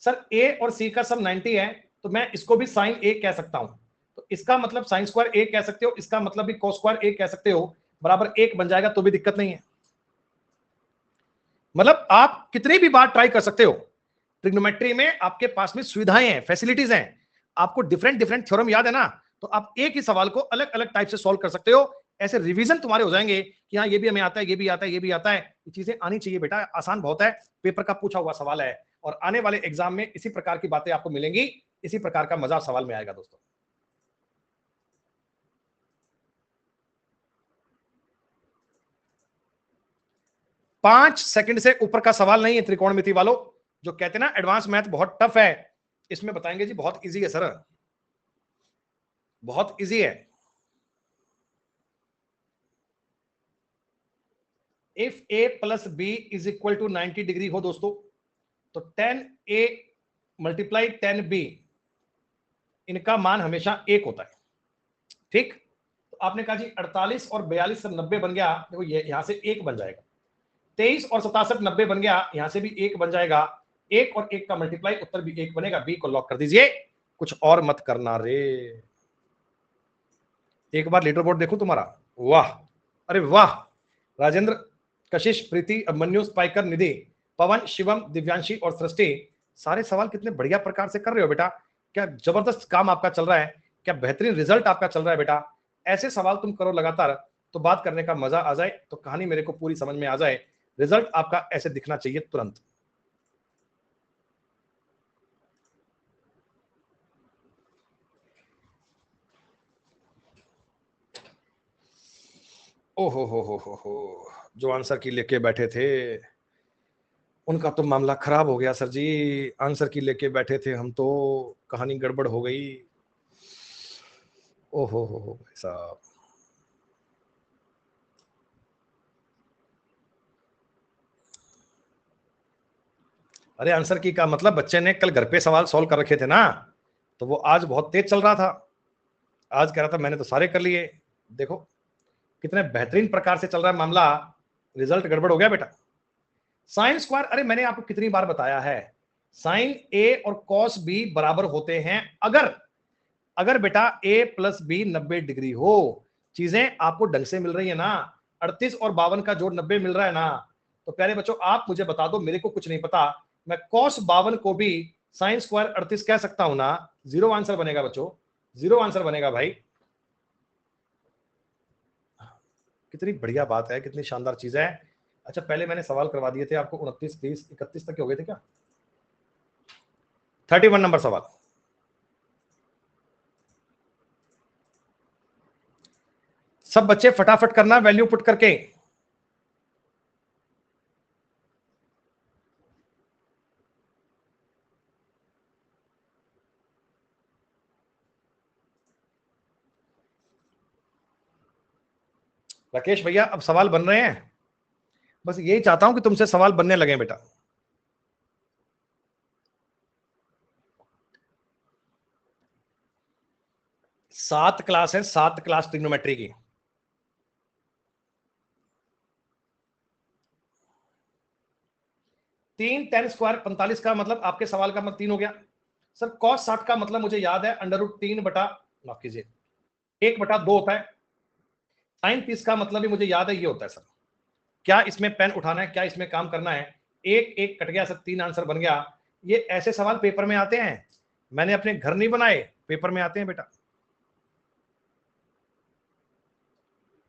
सर a और c का सम 90 है, तो मैं इसको भी साइन a कह सकता हूं। तो इसका मतलब साइन स्क्वायर a कह सकते हो, इसका मतलब भी cos स्क्वायर a कह सकते हो, बराबर 1 बन जाएगा, तो भी दिक्कत नहीं है। मतलब आप कितनी भी बार ट्राई कर सकते हो। ट्रिग्नोमेट्री में आपके पास में सुविधाएं हैं, फैसिलिटीज हैं। आपको डिफरेंट डिफरेंट थ्योरम याद है ना, तो आप एक ही सवाल को अलग अलग टाइप से सॉल्व कर सकते हो। ऐसे रिवीजन तुम्हारे हो जाएंगे कि हाँ ये भी हमें आता है, ये भी आता है, ये भी आता है। ये चीजें आनी चाहिए बेटा, आसान बहुत है, पेपर का पूछा हुआ सवाल है, और आने वाले एग्जाम में इसी प्रकार की बातें आपको मिलेंगी, इसी प्रकार का मजा सवाल में आएगा दोस्तों। पांच सेकंड से ऊपर का सवाल नहीं है त्रिकोणमिति वालों। जो कहते हैं ना एडवांस मैथ बहुत टफ है, इसमें बताएंगे जी बहुत इजी है सर। बहुत इजी है। If A plus B is equal to 90 degree हो दोस्तों, तो 10a मल्टीप्लाई 10b, इनका मान हमेशा 1 होता है। ठीक, तो आपने कहा जी 48 और 42 से 90 बन गया, देखो ये यहां से 1 बन जाएगा। 23 और 67 90 बन गया, यहां से भी 1 बन जाएगा। 1 और 1 का मल्टीप्लाई, उत्तर भी 1 बनेगा। बी को लॉक कर दीजिए, कुछ और मत करना रे। एक बार लीडर बोर्ड देखो तुम्हारा, वाह, अरे वाह। राजेंद्र, कशिश, प्रीति, अभिमन्यु, स्पाइकर, निधि, पवन, शिवम, दिव्यांशी और सृष्टि, सारे सवाल कितने बढ़िया प्रकार से कर रहे हो बेटा। क्या जबरदस्त काम आपका चल रहा है, क्या बेहतरीन रिजल्ट आपका चल रहा है बेटा। ऐसे सवाल तुम करो लगातार, तो बात करने का मजा आ जाए, तो कहानी मेरे को पूरी समझ में आ जाए। रिजल्ट आपका ऐसे दिखना चाहिए तुरंत। ओहो हो, जो आंसर की लेके बैठे थे उनका तो मामला खराब हो गया सर जी। आंसर की लेके बैठे थे हम, तो कहानी गड़बड़ हो गई। ओहो हो भाई साहब। अरे आंसर की का मतलब, बच्चे ने कल घर पे सवाल सॉल्व कर रखे थे ना, तो वो आज बहुत तेज चल रहा था। आज कह रहा था मैंने तो सारे कर लिए। देखो कितने बेहतरीन प्रकार से चल रहा है मामला। रिजल्ट गड़बड़ हो गया बेटा। साइन स्क्वायर, अरे मैंने आपको कितनी बार बताया है, साइन ए और कॉस बी बराबर होते हैं अगर अगर बेटा a प्लस बी 90 डिग्री हो। चीजें आपको ढंग से मिल रही है ना। 38 और 52 का जोड़ 90 मिल रहा है ना। तो प्यारे बच्चों, आप मुझे बता दो, मेरे को कुछ नहीं पता, मैं कॉस 52 को भी साइन स्क्वायर 38 कह सकता हूं ना। जीरो आंसर बनेगा बच्चों, जीरो आंसर बनेगा भाई। कितनी बढ़िया बात है, कितनी शानदार चीज है। अच्छा, पहले मैंने सवाल करवा दिए थे आपको, 29, 30, 31 तक के हो गए थे क्या? 31 नंबर सवाल। सब बच्चे फटाफट करना वैल्यू पुट करके। राकेश भैया, अब सवाल बन रहे हैं, बस यही चाहता हूं कि तुमसे सवाल बनने लगे बेटा। सात क्लास है, 7 क्लास ट्रिग्नोमेट्री की। तीन टेन स्क्वायर 45 का मतलब, आपके सवाल का मतलब 3 हो गया सर। कॉस 60 का मतलब मुझे याद है √3 बटा, माफ कीजिए, 1/2 होता है। साइन 30 का मतलब भी मुझे याद है, ये होता है सर। क्या इसमें पेन उठाना है, क्या इसमें काम करना है? एक एक कट गया सर, 3 आंसर बन गया। ये ऐसे सवाल पेपर में आते हैं, मैंने अपने घर नहीं बनाए, पेपर में आते हैं बेटा।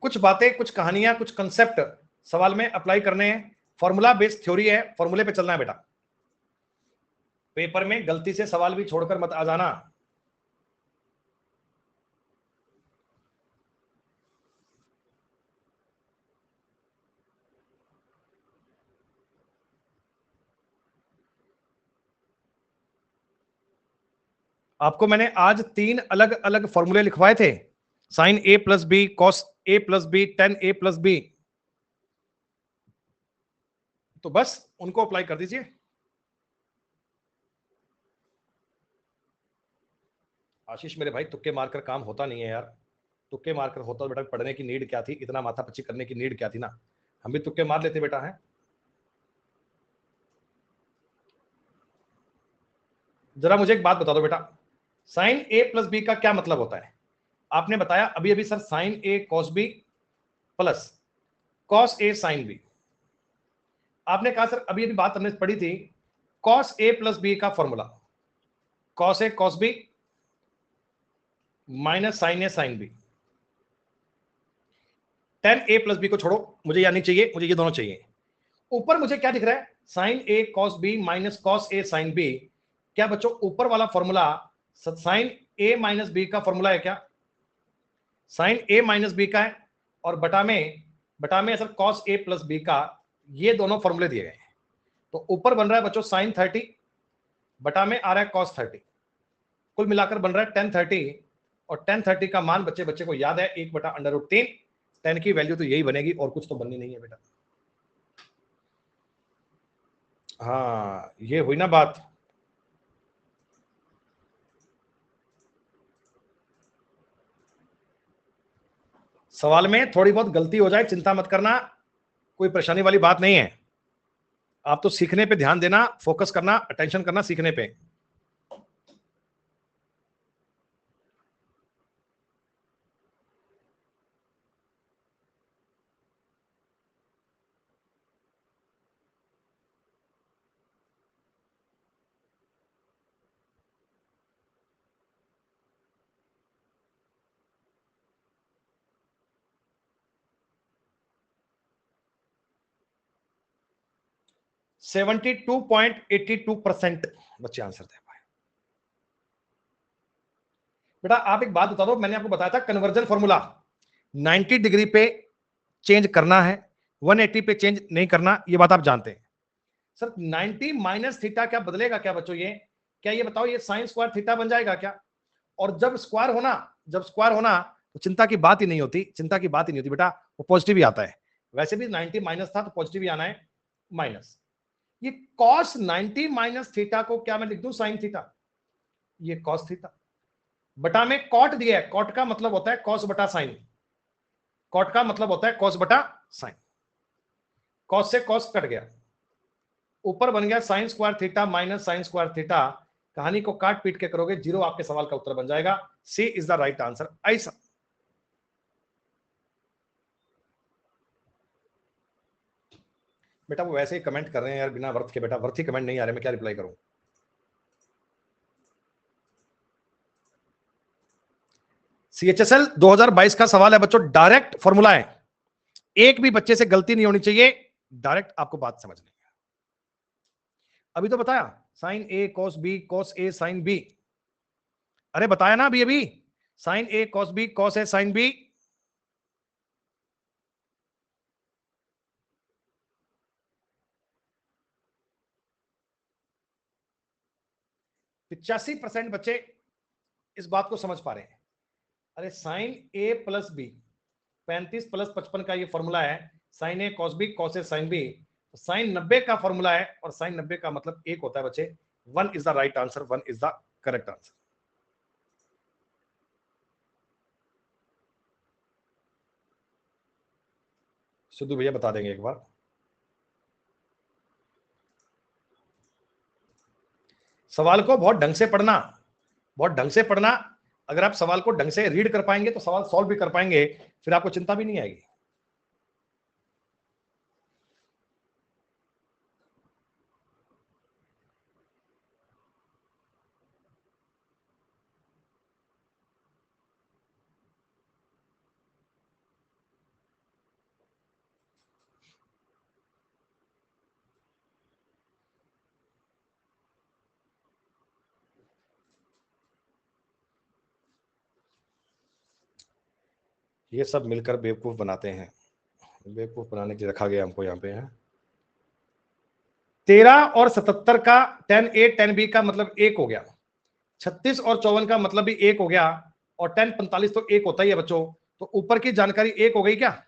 कुछ बातें, कुछ कहानियां, कुछ कंसेप्ट सवाल में अप्लाई करने हैं। फॉर्मूला बेस्ड थ्योरी है, फॉर्मूले पे चलना है बेटा। पेपर में गलती से सवाल भी छोड़कर मत आ जाना। आपको मैंने आज 3 अलग अलग फॉर्मूले लिखवाए थे, sign A plus B, cos A plus B, ten A plus B. तो बस उनको अप्लाई कर दीजिए। आशीष मेरे भाई, तुक्के मारकर काम होता नहीं है यार। तुक्के मारकर होता तो बेटा पढ़ने की नीड क्या थी, इतना माथापच्ची करने की नीड क्या थी ना। हम भी तुक्के मार लेते बेटा। है जरा मुझे एक बात बता दो बेटा, साइन ए प्लस बी का क्या मतलब होता है? आपने बताया अभी अभी sir, sign A cos B plus cos A sine B. आपने कहा सर अभी अभी बात हमने पढ़ी थी, कॉस ए प्लस बी का formula, cos A cos B minus sign A sine B. Ten A plus B को छोड़ो, मुझे यह नहीं चाहिए, मुझे ये दोनों चाहिए। ऊपर मुझे क्या दिख रहा है, sign A cos B minus cos A sine B. क्या बच्चों ऊपर वाला फॉर्मूला साइन ए माइनस बी का फॉर्मूला है क्या? साइन ए माइनस बी का है, और बटा में sir cos A plus B का। ये दोनों फॉर्मूले दिए गए हैं। तो ऊपर बन रहा है बच्चों साइन 30, बटा में आ रहा है कॉस 30, कुल मिलाकर बन रहा है टेन 30 और 1030 का मान बच्चे बच्चे को याद है 1/√3। 10 की वैल्यू तो यही बनेगी और कुछ तो बननी नहीं है बेटा। हाँ ये हुई ना बात। सवाल में थोड़ी बहुत गलती हो जाए चिंता मत करना, कोई परेशानी वाली बात नहीं है। आप तो सीखने पे ध्यान देना, फोकस करना, अटेंशन करना सीखने पे। सेवेंटी 2.82% बच्चे आंसर दे पाए। बेटा आप एक बात बता दो, मैंने आपको बताया था कन्वर्जन फॉर्मूला 90 डिग्री पे चेंज करना है, 180 पे चेंज नहीं करना, ये बात आप जानते हैं। सर 90 माइनस थीटा क्या बदलेगा क्या बच्चों? ये क्या ये बताओ, ये साइन स्क्वायर थीटा बन जाएगा क्या? और जब स्क्वायर होना तो चिंता की बात ही नहीं होती, चिंता की बात ही नहीं होती बेटा, वो पॉजिटिव ही आता है। वैसे भी 90 माइनस था तो पॉजिटिव ही आना है, माइनस। ये cos 90 माइनस थीटा को क्या मैं लिख दूं साइन थीटा, ये cos थीटा बटा में कॉट दिया है, कॉट का मतलब होता है cos बटा साइन, कॉट का मतलब होता है cos बटा साइन, cos से cos कट गया, ऊपर बन गया sine square theta minus sine square theta. कहानी को काट पीट के करोगे, जीरो आपके सवाल का उत्तर बन जाएगा। सी इज द राइट आंसर। ऐसा बेटा वो वैसे ही कमेंट कर रहे हैं यार बिना वर्थ के, बेटा वर्थ ही कमेंट नहीं आ रहे, मैं क्या रिप्लाई करूं? CHSL 2022 का सवाल है बच्चों, डायरेक्ट फॉर्मूला है, एक भी बच्चे से गलती नहीं होनी चाहिए, डायरेक्ट आपको बात समझनी है। अभी तो बताया sign A cos B cos A sine B, अरे बताया ना अभी sign A cos B cos A sine B. पिचासी % बच्चे इस बात को समझ पा रहे हैं। अरे साइन ए प्लस बी 35 प्लस 55 का ये फॉर्मूला है, sign A cos B cos A sine B. Sign 90 का फॉर्मूला है और साइन 90 का मतलब एक होता है बच्चे। 1 is the right answer, 1 is the correct answer. Sidhu भैया बता देंगे एक बार। सवाल को बहुत ढंग से पढ़ना, बहुत ढंग से पढ़ना। अगर आप सवाल को ढंग से रीड कर पाएंगे तो सवाल सॉल्व भी कर पाएंगे, फिर आपको चिंता भी नहीं आएगी। ये सब मिलकर बेवकूफ बनाते हैं, बेवकूफ बनाने के लिए रखा गया हमको यहाँ पे है। 13 और 77 का 10A 10B का मतलब एक हो गया, 36 और 54 का मतलब भी एक हो गया, और 10 45 तो एक होता ही है बच्चों। तो ऊपर की जानकारी एक हो गई क्या?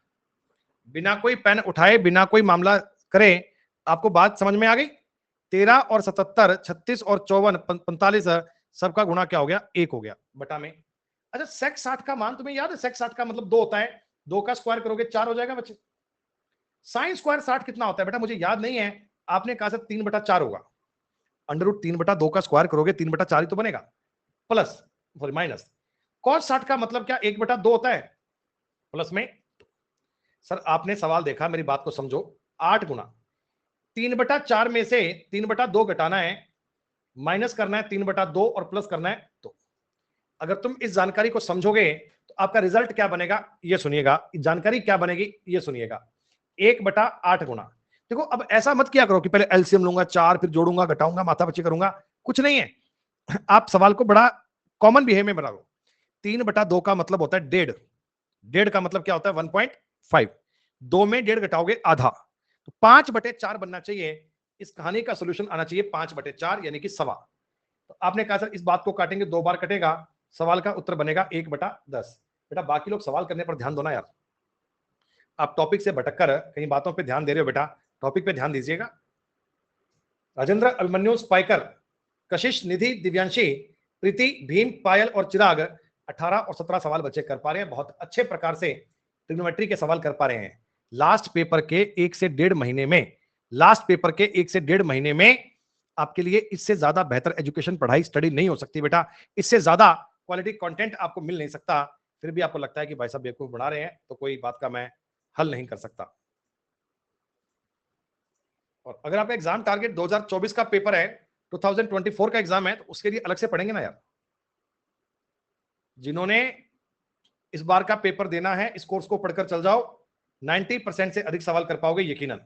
बिना कोई पेन उठाए बिना कोई मामला करे आपको बात समझ में आ गई? 13 और 77 36 और 54 45 सबका गुणा क्या हो गया? एक हो गया बटा में। अच्छा सेक 60 का मान तुम्हें याद है? सेक 60 का मतलब 2 होता है, 2 का स्क्वायर करोगे 4 हो जाएगा बच्चे। साइन स्क्वायर 60 कितना होता है बेटा मुझे याद नहीं है, आपने कहा था 3/4 होगा, √3/2 का स्क्वायर करोगे 3/4 ही तो बनेगा, प्लस सॉरी माइनस। cos 60 का मतलब क्या 1/2 होता है, प्लस में। सर आपने सवाल देखा, मेरी बात को समझो, 8 गुना 3/4 में से 3/2 घटाना है, माइनस करना है 3/2 और प्लस करना है। तो अगर तुम इस जानकारी को समझोगे तो आपका रिजल्ट क्या बनेगा ये सुनिएगा, जानकारी क्या बनेगी ये सुनिएगा। 1/8 गुना, देखो अब ऐसा मत किया करो कि पहले एलसीएम लूंगा 4 फिर जोड़ूंगा घटाऊंगा माथा पच्ची करूंगा, कुछ नहीं है। आप सवाल को बड़ा कॉमन बिहेव में बना लो। 3/2 का मतलब होता है 1.5, 1.5 का मतलब क्या होता है 1.5, 2 में 1.5 घटाओगे आधा, तो 5/4 बनना चाहिए। इस कहानी का सोल्यूशन आना चाहिए 5/4 यानी कि सवा। तो आपने कहा सर इस बात को काटेंगे 2 बार कटेगा, सवाल का उत्तर बनेगा 1/10। बेटा बाकी लोग सवाल करने पर ध्यान दो ना यार, आप टॉपिक से भटककर कहीं बातों पे ध्यान दे रहे हो। बेटा टॉपिक पे ध्यान दीजिएगा। राजेंद्र, अभिमन्यु, स्पाइकर, कशिश, निधि, दिव्यांशी, प्रीति, भीम, पायल और चिराग 18 और 17 सवाल बच्चे कर पा रहे हैं। बहुत अच्छे प्रकार से ट्रिग्नोमेट्री के सवाल कर पा रहे हैं। लास्ट पेपर के 1 से 1.5 महीने में, लास्ट पेपर के 1 से 1.5 महीने में आपके लिए इससे ज्यादा बेहतर एजुकेशन पढ़ाई स्टडी नहीं हो सकती बेटा। इससे ज्यादा क्वालिटी कंटेंट आपको मिल नहीं सकता। फिर भी आपको लगता है कि भाई साहब बेवकूफ बना रहे हैं, तो कोई बात का मैं हल नहीं कर सकता। और अगर आपका एग्जाम टारगेट 2024 का पेपर है, 2024 का एग्जाम है, तो उसके लिए अलग से पढ़ेंगे ना यार। जिन्होंने इस बार का पेपर देना है, इस कोर्स को पढ़कर चल जाओ, 90% से अधिक सवाल कर पाओगे यकीनन।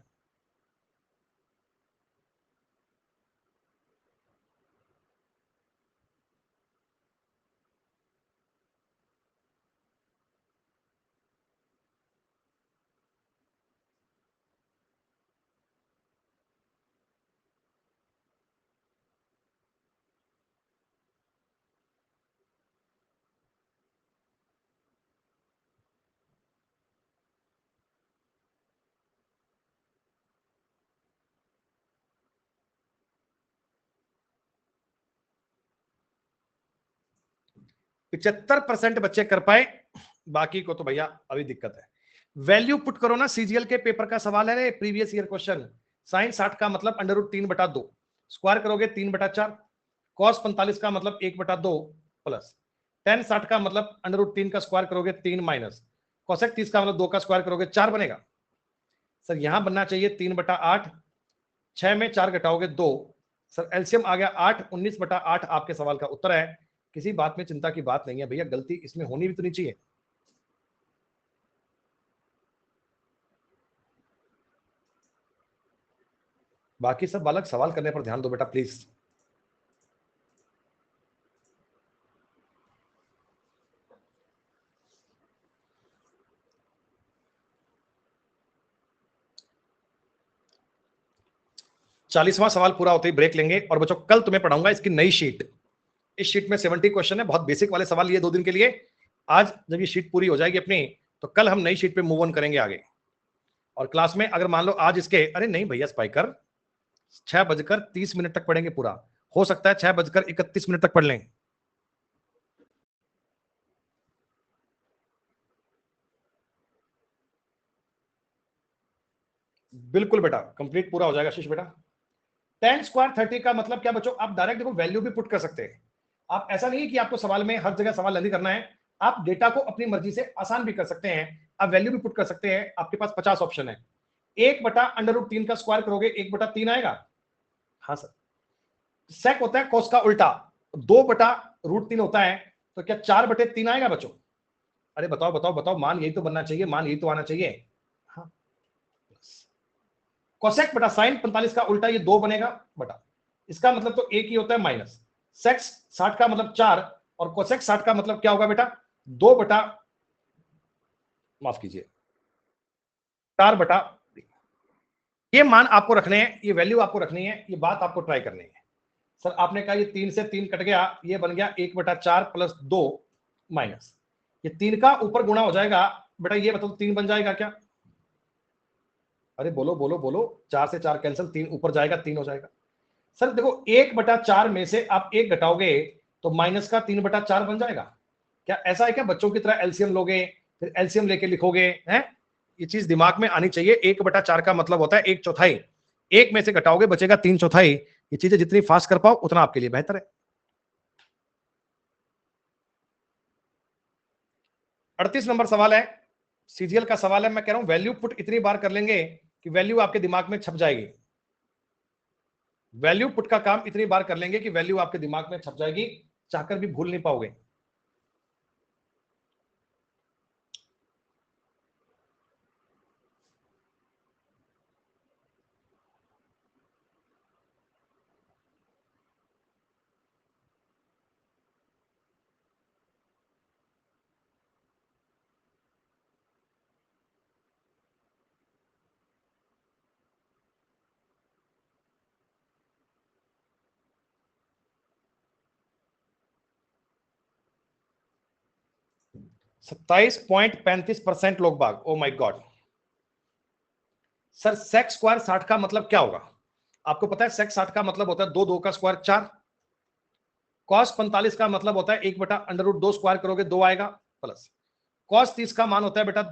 पिछहत्तर परसेंट बच्चे कर पाए, बाकी को तो भैया अभी दिक्कत है। वैल्यू पुट करो ना, सीजीएल के पेपर का सवाल है, प्रीवियस ईयर क्वेश्चन। साइन 60 का मतलब √3/2, स्क्वायर करोगे 3/4, कॉस 45 का मतलब 1/2 प्लस, टेन 60 का मतलब √3 का स्क्वायर करोगे 3 माइनस, कोसेक 30 का मतलब 2 का स्क्वायर करोगे 4 बनेगा। सर यहां बनना चाहिए 3/8, 6 में 4 घटाओगे 2। सर एलसीएम आ गया 8, 19/8 आपके सवाल का उत्तर है। किसी बात में चिंता की बात नहीं है भैया, गलती इसमें होनी भी तो नहीं चाहिए। बाकी सब बालक सवाल करने पर ध्यान दो बेटा प्लीज। चालीसवां सवाल पूरा होते ही ब्रेक लेंगे। और बच्चों कल तुम्हें पढ़ाऊंगा इसकी नई शीट। इस शीट में 70 क्वेश्चन है, बहुत बेसिक वाले सवाल ये 2 दिन के लिए। आज जब ये शीट पूरी हो जाएगी अपनी, तो कल हम नई शीट पे मूव ऑन करेंगे आगे। और क्लास में अगर मान लो आज इसके, अरे नहीं भैया स्पाइकर, 6:30 तक पढ़ेंगे पूरा। हो सकता है 6:31 तक पढ़ लें। बिल्कुल बेटा, कंप्लीट पूरा हो जाएगा शीश बेटा। टेन स्क्वायर 30 का मतलब क्या बच्चों, आप डायरेक्ट देखो वैल्यू भी पुट कर सकते हैं। आप ऐसा नहीं है कि आपको सवाल में हर जगह सवाल नहीं करना है, आप डेटा को अपनी मर्जी से आसान भी कर सकते हैं। आप वैल्यू भी पुट कर सकते हैं, आपके पास 50 ऑप्शन है। 1/√3 का स्क्वायर करोगे 1/3 आएगा। हाँ सर। सेक होता है कोस का उल्टा, 2/√3 होता है, तो क्या 4/3 आएगा बच्चों? अरे बताओ बताओ बताओ, मान यही तो बनना चाहिए, मान यही तो आना चाहिए। हाँ, कोसेक बटा साइन 45 का उल्टा, ये 2 बनेगा बटा, इसका मतलब तो एक ही होता है माइनस। सेक्स 60 का मतलब 4, और कोसेक 60 का मतलब क्या होगा बेटा, 2 बटा, माफ कीजिए, 4/, ये मान आपको रखने हैं, ये वैल्यू आपको रखनी है, ये बात आपको ट्राई करनी है। सर आपने कहा ये 3 से 3 कट गया, ये बन गया 1/4 प्लस 2 माइनस, ये 3 का ऊपर गुणा हो जाएगा बेटा, ये बताओ 3 बन जाएगा क्या? अरे बोलो बोलो बोलो, 4 से 4 कैंसिल, 3 ऊपर जाएगा 3 हो जाएगा। सर देखो 1/4 में से आप 1 घटाओगे तो माइनस का 3/4 बन जाएगा। क्या ऐसा है क्या बच्चों की तरह एलसीएम लोगे, फिर एलसीएम लेके लिखोगे हैं? ये चीज दिमाग में आनी चाहिए। 1/4 का मतलब होता है 1/4, एक में से घटाओगे बचेगा 3/4। ये चीजें जितनी फास्ट कर पाओ उतना आपके लिए बेहतर है। 38 नंबर सवाल है, सीजीएल का सवाल है। मैं कह रहा हूं वैल्यू पुट इतनी बार कर लेंगे कि वैल्यू आपके दिमाग में छप जाएगी। वैल्यू पुट का काम इतनी बार कर लेंगे कि वैल्यू आपके दिमाग में छप जाएगी, चाहकर भी भूल नहीं पाओगे। 27.35% लोग बाग। Oh my god sir, sec square 60 का मतलब क्या होगा? आपको पता है सेक 60 का मतलब होता है 2 का स्क्वायर 4। कॉस 45 का मतलब होता है 1/√2 स्क्वायर करोगे 2 आएगा प्लस। कॉस 30 का मान होता है बेटा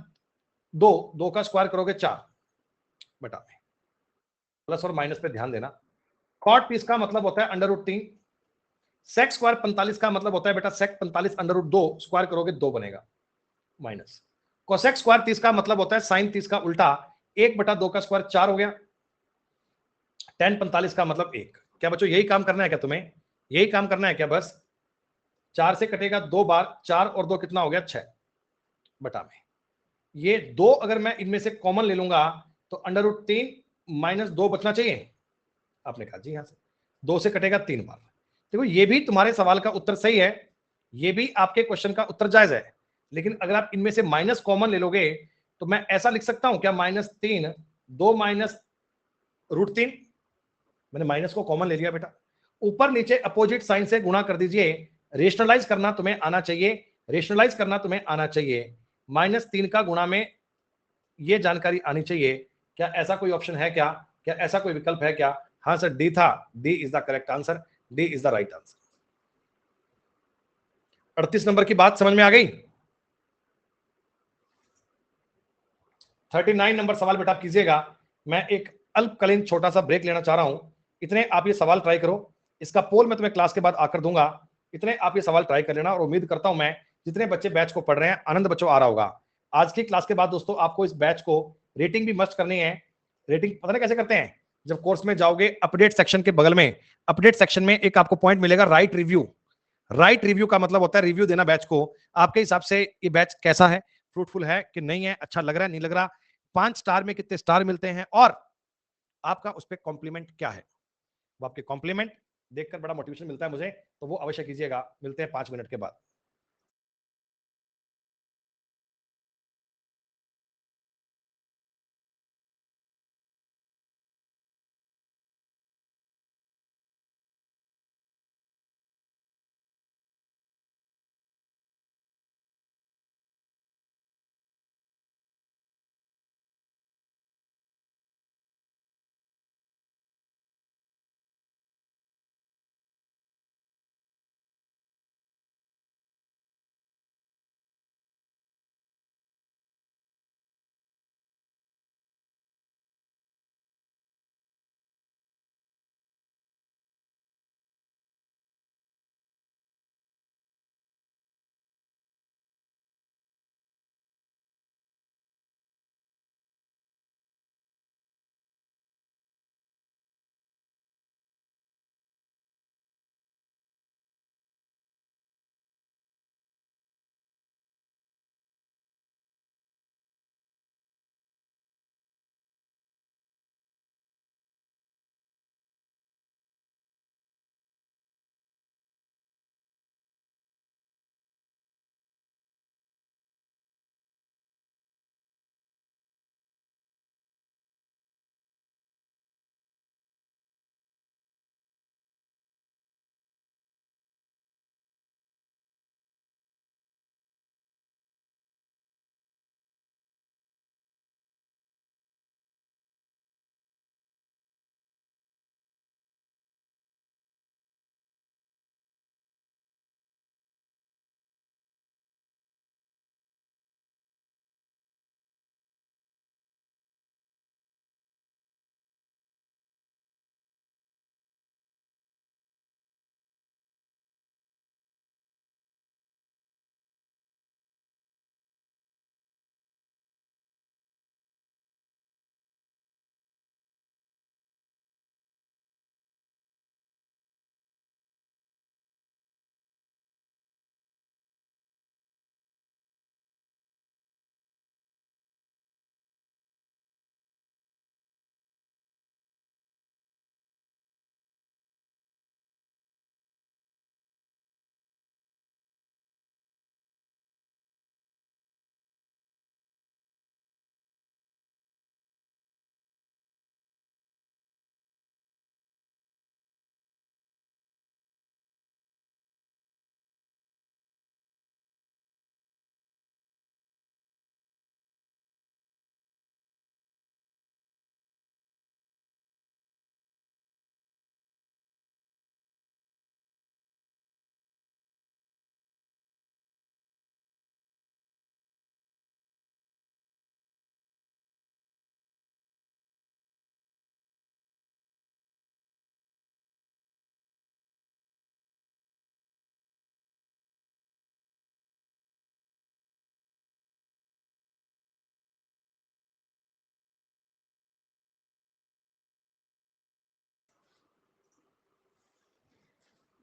2 का स्क्वायर करोगे 4 बटा में। प्लस और माइनस पे ध्यान देना। कॉट 30 का मतलब होता है √3। सेक स्क्वायर 45 का मतलब होता है बेटा सेक 45 √2 स्क्वायर करोगे 2 बनेगा माइनस। कोसेक स्क्वायर 30 का मतलब होता है साइन 30 का उल्टा 1/2 का स्क्वायर 4 हो गया। टेन 45 का मतलब 1। क्या बच्चों यही काम करना है क्या तुम्हें? यही काम करना है क्या? बस 4 से कटेगा 2 बार, 4 और 2 कितना हो गया 6 बटा में। ये 2 अगर मैं इनमें से कॉमन ले लूंगा तो √3 माइनस 2 बचना चाहिए। आपने कहा जी, यहां से 2 से कटेगा 3 बार। देखो ये भी तुम्हारे सवाल का उत्तर सही है, ये भी आपके क्वेश्चन का उत्तर जायज है, लेकिन अगर आप इनमें से माइनस कॉमन ले लोगे तो मैं ऐसा लिख सकता हूं क्या -3 2 माइनस √3। मैंने माइनस को कॉमन ले लिया बेटा। ऊपर नीचे अपोजिट साइन से गुणा कर दीजिए। रेशनलाइज करना तुम्हें आना चाहिए, रेशनलाइज करना तुम्हें आना चाहिए। -3 का गुणा में ये जानकारी आनी चाहिए। क्या ऐसा कोई ऑप्शन है क्या? क्या ऐसा कोई विकल्प है क्या? हाँ सर, डी था। D is the correct answer. D is the right answer. 38 number की बात समझ में आ गई? 39 नंबर सवाल बेटा आप कीजिएगा। मैं एक अल्पकालीन छोटा सा ब्रेक लेना चाह रहा हूं। इतने आप ये सवाल ट्राई करो, इसका पोल मैं तुम्हें क्लास के बाद आकर दूंगा। इतने आप ये सवाल ट्राई कर लेना और उम्मीद करता हूं मैं जितने बच्चे बैच को पढ़ रहे हैं आनंद बच्चों आ रहा होगा। आज की क्लास के बाद दोस्तों आपको इस बैच को रेटिंग भी मस्ट करनी है। रेटिंग पता नहीं कैसे करते हैं? जब कोर्स में जाओगे अपडेट सेक्शन के बगल में, अपडेट सेक्शन में एक आपको पॉइंट मिलेगा राइट रिव्यू। राइट रिव्यू का मतलब होता है रिव्यू देना बैच को। आपके हिसाब से ये बैच कैसा है, फ्रूटफुल है कि नहीं है, अच्छा लग रहा है नहीं लग रहा, 5 स्टार में कितने स्टार मिलते हैं और आपका उस पर कॉम्प्लीमेंट क्या है। वो आपके कॉम्प्लीमेंट देखकर बड़ा मोटिवेशन मिलता है मुझे, तो वो अवश्य कीजिएगा। मिलते हैं 5 मिनट के बाद।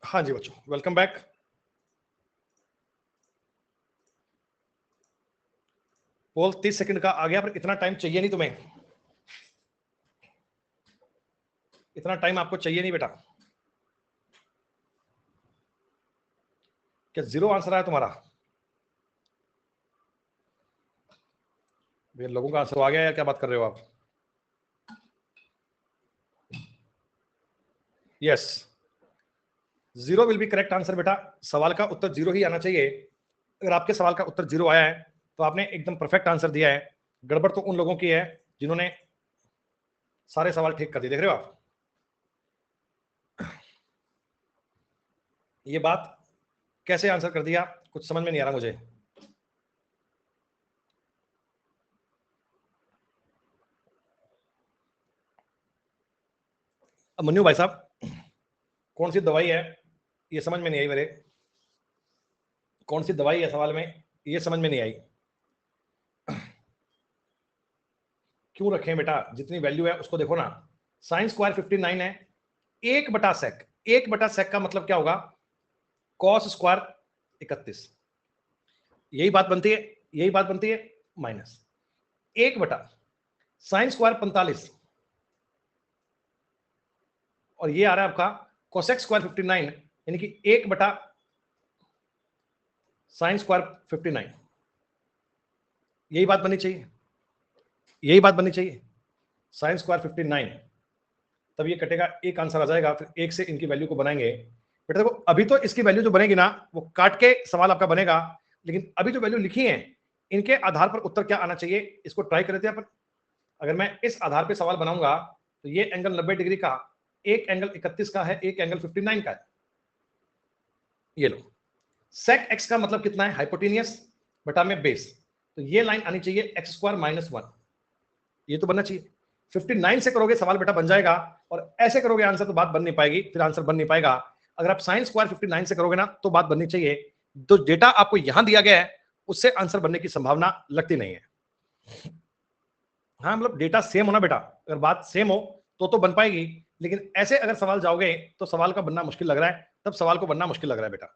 हाँ जी बच्चों, वेलकम बैक। पोल 30 सेकंड का आ गया, पर इतना टाइम चाहिए नहीं तुम्हें, इतना टाइम आपको चाहिए नहीं बेटा। क्या जीरो आंसर आया तुम्हारा? भैया लोगों का आंसर आ गया या क्या बात कर रहे हो आप? Yes, zero will be correct answer बेटा। सवाल का उत्तर जीरो ही आना चाहिए। अगर आपके सवाल का उत्तर जीरो आया है तो आपने एकदम परफेक्ट आंसर दिया है। गड़बड़ तो उन लोगों की है जिन्होंने सारे सवाल ठीक कर दिए। देख रहे हो आप ये बात कैसे आंसर कर दिया, कुछ समझ में नहीं आ रहा मुझे। अब मन्नू भाई साहब, कौन सी दवाई है ये समझ में नहीं आई मेरे। कौन सी दवाई है सवाल में, ये समझ में नहीं आई। क्यों रखें बेटा, जितनी वैल्यू है उसको देखो ना। साइन स्क्वायर 59 है, 1/sec। 1/sec का मतलब क्या होगा? Cos square 31। यही बात बनती है, यही बात बनती है। माइनस 1/sin स्क्वायर 45, और ये आ रहा है आपका कोसेक स्क्वायर 59, यानी कि 1/sin स्क्वायर 59। यही बात बननी चाहिए, यही बात बननी चाहिए। साइन स्क्वायर 59, तब ये कटेगा, एक आंसर आ जाएगा। फिर एक से इनकी वैल्यू को बनाएंगे। बेटा देखो, अभी तो इसकी वैल्यू जो बनेगी ना वो काट के सवाल आपका बनेगा, लेकिन अभी जो वैल्यू लिखी है इनके आधार पर उत्तर क्या आना चाहिए, इसको ट्राई कर लेते हैं अपन। अगर मैं इस आधार पर सवाल बनाऊंगा तो ये एंगल 90 डिग्री का, एक एंगल 31 का है, एक एंगल 59 का है। ये लो, सेक एक्स का मतलब कितना है? हाइपोटेनियस बटा में बेस। तो ये लाइन आनी चाहिए एक्स स्क्वायर -1, ये तो बनना चाहिए। 59 से करोगे सवाल बेटा बन जाएगा, और ऐसे करोगे आंसर तो बात बन नहीं पाएगी, फिर आंसर बन नहीं पाएगा। अगर आप साइन स्क्वायर 59 से करोगे ना तो बात बननी चाहिए। तो डेटा आपको यहां दिया गया है उससे आंसर बनने की संभावना लगती नहीं है। हाँ मतलब डेटा सेम होना बेटा, अगर बात सेम हो तो बन पाएगी, लेकिन ऐसे अगर सवाल जाओगे तो सवाल का बनना मुश्किल लग रहा है, तब सवाल को बनना मुश्किल लग रहा है बेटा।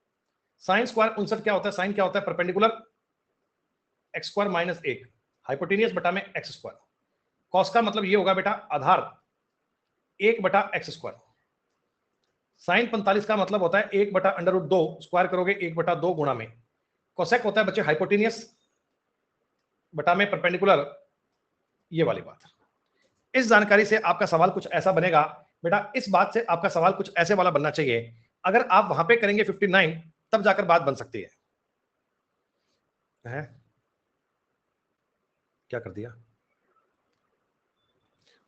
साइन स्क्वायर 59 क्या होता है? साइन क्या होता है? परपेंडिकुलर एक्स स्क्वायर -1, हाइपोटेनियस बटा में एक्स स्क्वायर। कॉस का मतलब ये होगा बेटा आधार 1/x²। साइन 45 का मतलब होता है 1/√2, स्क्वायर करोगे 1/2 गुणा में। कोसेक होता है बच्चे हाइपोटेनियस बटा में परपेंडिकुलर, ये वाली बात। इस जानकारी से आपका सवाल कुछ ऐसा बनेगा बेटा, इस बात से आपका सवाल कुछ ऐसे वाला बनना चाहिए। अगर आप वहां पे करेंगे 59 तब जाकर बात बन सकती है? क्या कर दिया?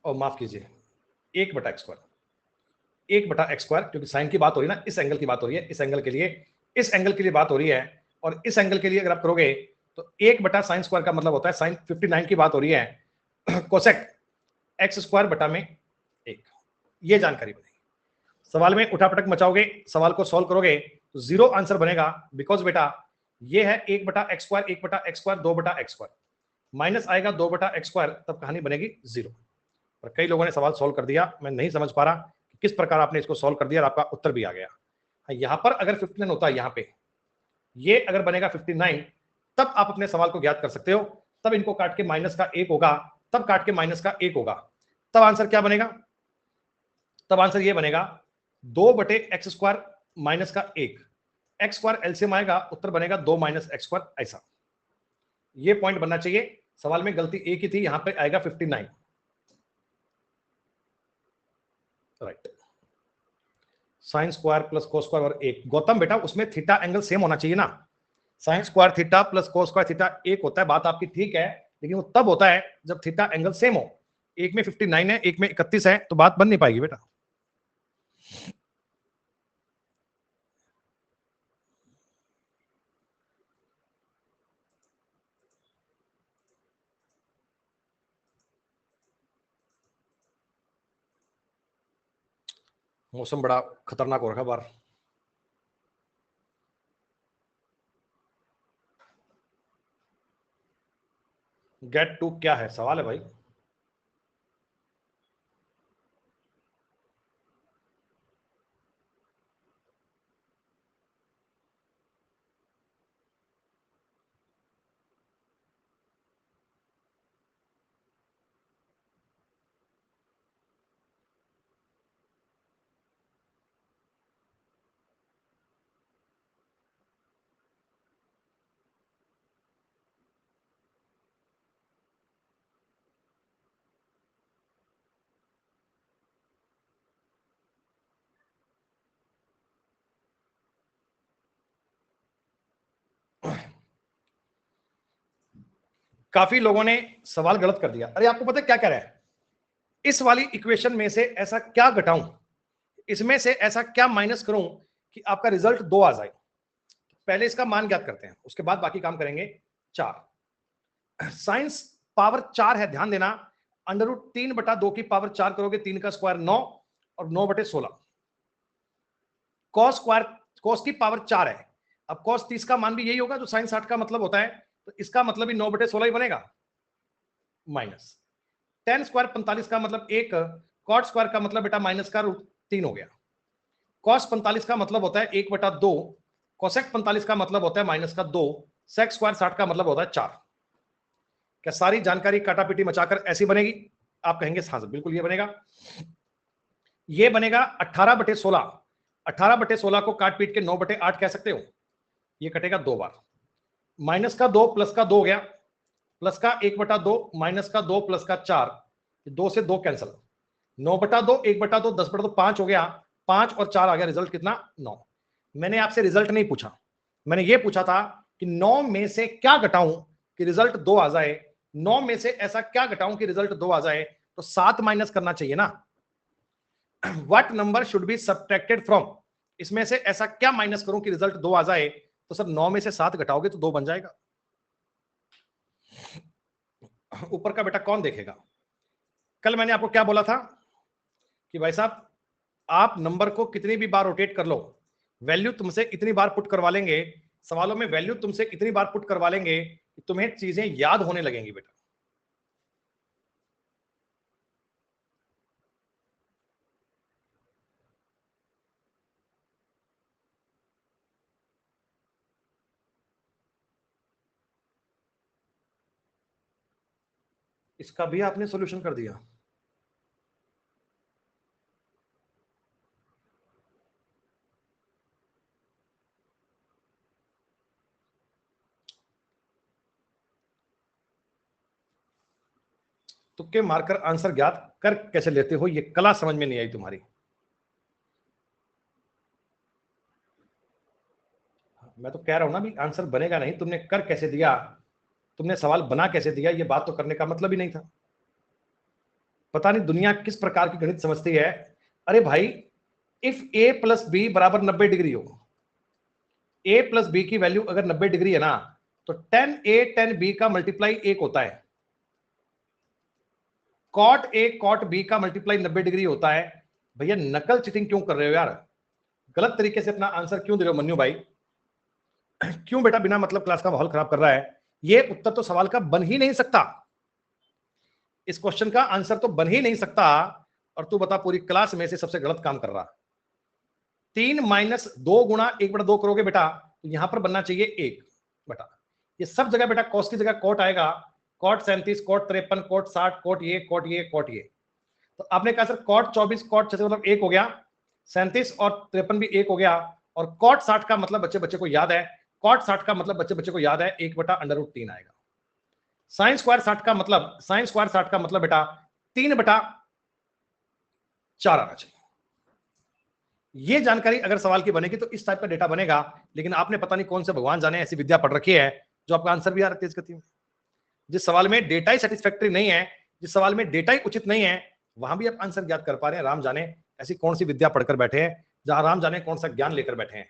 और माफ कीजिए, 1/x², 1/x², क्योंकि साइन की बात हो रही है ना, इस एंगल की बात हो रही है, इस एंगल के लिए, इस एंगल के लिए बात हो रही है। और इस एंगल के लिए अगर आप करोगे तो 1/sin स्क्वायर का मतलब होता है, साइन 59 की बात हो रही है, कोसेक x² बटा में 1। ये जानकारी बनेगी। सवाल में उठापटक मचाओगे, सवाल को सॉल्व करोगे तो जीरो आंसर बनेगा, बिकॉज बेटा ये है 1/x², 1/x², 2/x², माइनस आएगा 2/x², तब कहानी बनेगी जीरो। और कई लोगों ने सवाल सॉल्व कर दिया, मैं नहीं समझ पा रहा कि किस प्रकार आपने इसको सॉल्व कर दिया और आपका उत्तर भी आ गया। यहां पर अगर 59 होता है, यहां पे ये अगर बनेगा 59, तब आप अपने सवाल को ज्ञात कर सकते हो। तब इनको काट के माइनस का 1 होगा, तब काट के माइनस का 1 होगा, तब आंसर क्या बनेगा? तब आंसर ये बनेगा 2/x² माइनस का 1, x² एलसीएम आएगा, उत्तर बनेगा 2 - x²। ऐसा ये पॉइंट बनना चाहिए। सवाल में गलती एक ही थी, यहां पे आएगा 59। Right, sine square plus cos square और 1। गौतम बेटा उसमें थीटा एंगल सेम होना चाहिए ना। Sine square theta plus cos square theta 1 होता है, बात आपकी ठीक है, लेकिन वो तब होता है जब थीटा एंगल सेम हो। एक में 59 है, एक में 31 है, तो बात बन नहीं पाएगी बेटा। मौसम बड़ा खतरनाक हो रखा है बाहर। गेट टू क्या है सवाल है भाई? काफी लोगों ने सवाल गलत कर दिया। अरे आपको पता है क्या कह रहा है, इस वाली इक्वेशन में से ऐसा क्या घटाऊं, इसमें से ऐसा क्या माइनस करूं कि आपका रिजल्ट 2 आ जाए। पहले इसका मान ज्ञात करते हैं, उसके बाद बाकी काम करेंगे। 4 साइंस पावर 4 है, ध्यान देना। अंडर रूट 3/2 की पावर 4 करोगे, 3 का स्क्वायर 9 और 9/16। कॉस स्क्वायर, कॉस की पावर 4 है। अब कॉस 30 का मान भी यही होगा जो साइन 60 का मतलब होता है, तो इसका मतलब भी 9/16 ही बनेगा। माइनस टेन स्क्वायर 45 का मतलब 1, कॉट स्क्वायर का मतलब बेटा माइनस का रूट 3 हो गया। कॉस 45 का मतलब होता है 1/2, कोसेक 45 का मतलब होता है माइनस का 2, सेक स्क्वायर 60 का मतलब होता है 4। क्या सारी जानकारी काटापीटी मचाकर ऐसी बनेगी? आप कहेंगे हाँ बिल्कुल ये बनेगा। ये बनेगा 18/16। 18/16 को काट पीट के 9/8 कह सकते हो। ये कटेगा 2 बार। माइनस का 2 प्लस का 2 हो गया, प्लस का 1/2 माइनस का 2 प्लस का 4, 2 से 2 कैंसिल। 9/2 1/2 10/2 5 हो गया, 5 और 4 आ गया, रिजल्ट कितना 9। मैंने आपसे रिजल्ट नहीं पूछा, मैंने ये पूछा था कि 9 में से क्या घटाऊं कि रिजल्ट 2 आ जाए। 9 में से ऐसा क्या घटाऊं कि रिजल्ट 2 आ जाए, तो 7 माइनस करना चाहिए ना। What number should be subtracted from, इसमें से ऐसा क्या माइनस करूं कि रिजल्ट 2 आ जाए। तो सर 9 में से 7 घटाओगे तो 2 बन जाएगा। ऊपर का बेटा कौन देखेगा? कल मैंने आपको क्या बोला था कि भाई साहब आप नंबर को कितनी भी बार रोटेट कर लो, वैल्यू तुमसे इतनी बार पुट करवा लेंगे, सवालों में वैल्यू तुमसे इतनी बार पुट करवा लेंगे कि तुम्हें चीजें याद होने लगेंगी बेटा। इसका भी आपने सॉल्यूशन कर दिया। तुक्के मारकर आंसर ज्ञात कर कैसे लेते हो, ये कला समझ में नहीं आई तुम्हारी। मैं तो कह रहा हूं ना भी आंसर बनेगा नहीं, तुमने कर कैसे दिया, तुमने सवाल बना कैसे दिया, ये बात तो करने का मतलब ही नहीं था। पता नहीं दुनिया किस प्रकार की गणित समझती है। अरे भाई इफ ए प्लस बी बराबर 90 डिग्री हो, ए प्लस बी की वैल्यू अगर 90 डिग्री है ना, तो टेन ए टेन बी का मल्टीप्लाई 1 होता है। कॉट ए कॉट बी का मल्टीप्लाई 90 डिग्री होता है। भैया नकल चीटिंग क्यों कर रहे हो यार, गलत तरीके से अपना आंसर क्यों दे रहे हो मन्नू भाई? क्यों बेटा बिना मतलब क्लास का माहौल खराब कर रहा है? ये उत्तर तो सवाल का बन ही नहीं सकता, इस क्वेश्चन का आंसर तो बन ही नहीं सकता। और तू बता पूरी क्लास में से सबसे गलत काम कर रहा। 3 - 2 × 1/2 करोगे बेटा, तो यहां पर बनना चाहिए 1 बेटा। ये सब जगह बेटा कॉस की जगह कॉट आएगा, कॉट 37 कॉट 53 कॉट 60 कॉट ये कॉट ये कॉट ये। तो आपने कहा सर कॉट 24 कॉट 6 मतलब 1 हो गया, 37 और 53 भी 1 हो गया, और कॉट 60 का मतलब बच्चे बच्चे को याद है, कॉट 60 का मतलब बच्चे बच्चे को याद है 1/√3 आएगा। साइन स्क्वायर 60 का मतलब, साइन स्क्वायर 60 का मतलब बेटा 3/4 आना चाहिए। ये जानकारी अगर सवाल की बनेगी तो इस टाइप का डेटा बनेगा। लेकिन आपने पता नहीं कौन से भगवान जाने ऐसी विद्या पढ़ रखी है जो आपका आंसर भी आ रहा है तेज गति में। जिस सवाल में डेटा ही सेटिस्फैक्टरी नहीं है, जिस सवाल में डेटा ही उचित नहीं है, वहां भी आप आंसर ज्ञात कर पा रहे हैं। राम जाने ऐसी कौन सी विद्या पढ़कर बैठे हैं, जहां राम जाने कौन सा ज्ञान लेकर बैठे हैं।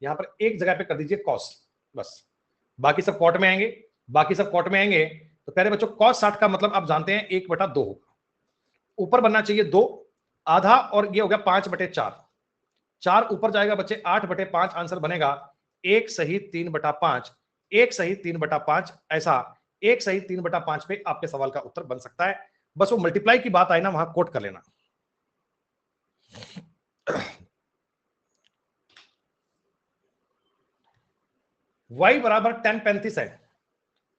यहां पर एक जगह पे कर दीजिए कॉस, बस बाकी सब कॉट में आएंगे, बाकी सब कॉट में आएंगे। तो पहले बच्चों कॉस 60 का मतलब आप जानते हैं 1/2 होगा, ऊपर बनना चाहिए 2 आधा, और ये हो गया 5/4। 4 ऊपर जाएगा बच्चे 8/5 आंसर बनेगा। 1 सही 3/5, 1 सही 3/5, ऐसा 1 सही 3/5 पे आपके सवाल का उत्तर बन सकता है। बस वो मल्टीप्लाई की बात आई ना, वहां कोट कर लेना। y बराबर tan 35 है,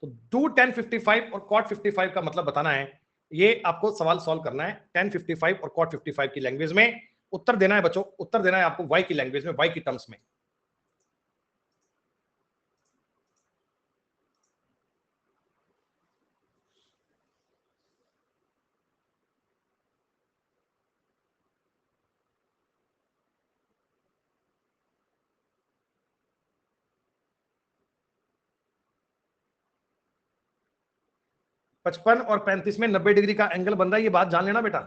तो डू tan 55 और cot 55 का मतलब बताना है। ये आपको सवाल सॉल्व करना है tan 55 और cot 55 की लैंग्वेज में। उत्तर देना है बच्चों, उत्तर देना है आपको y की लैंग्वेज में, y की टर्म्स में। 55 और 35 में 90 डिग्री का एंगल बन रहा है, ये बात जान लेना बेटा।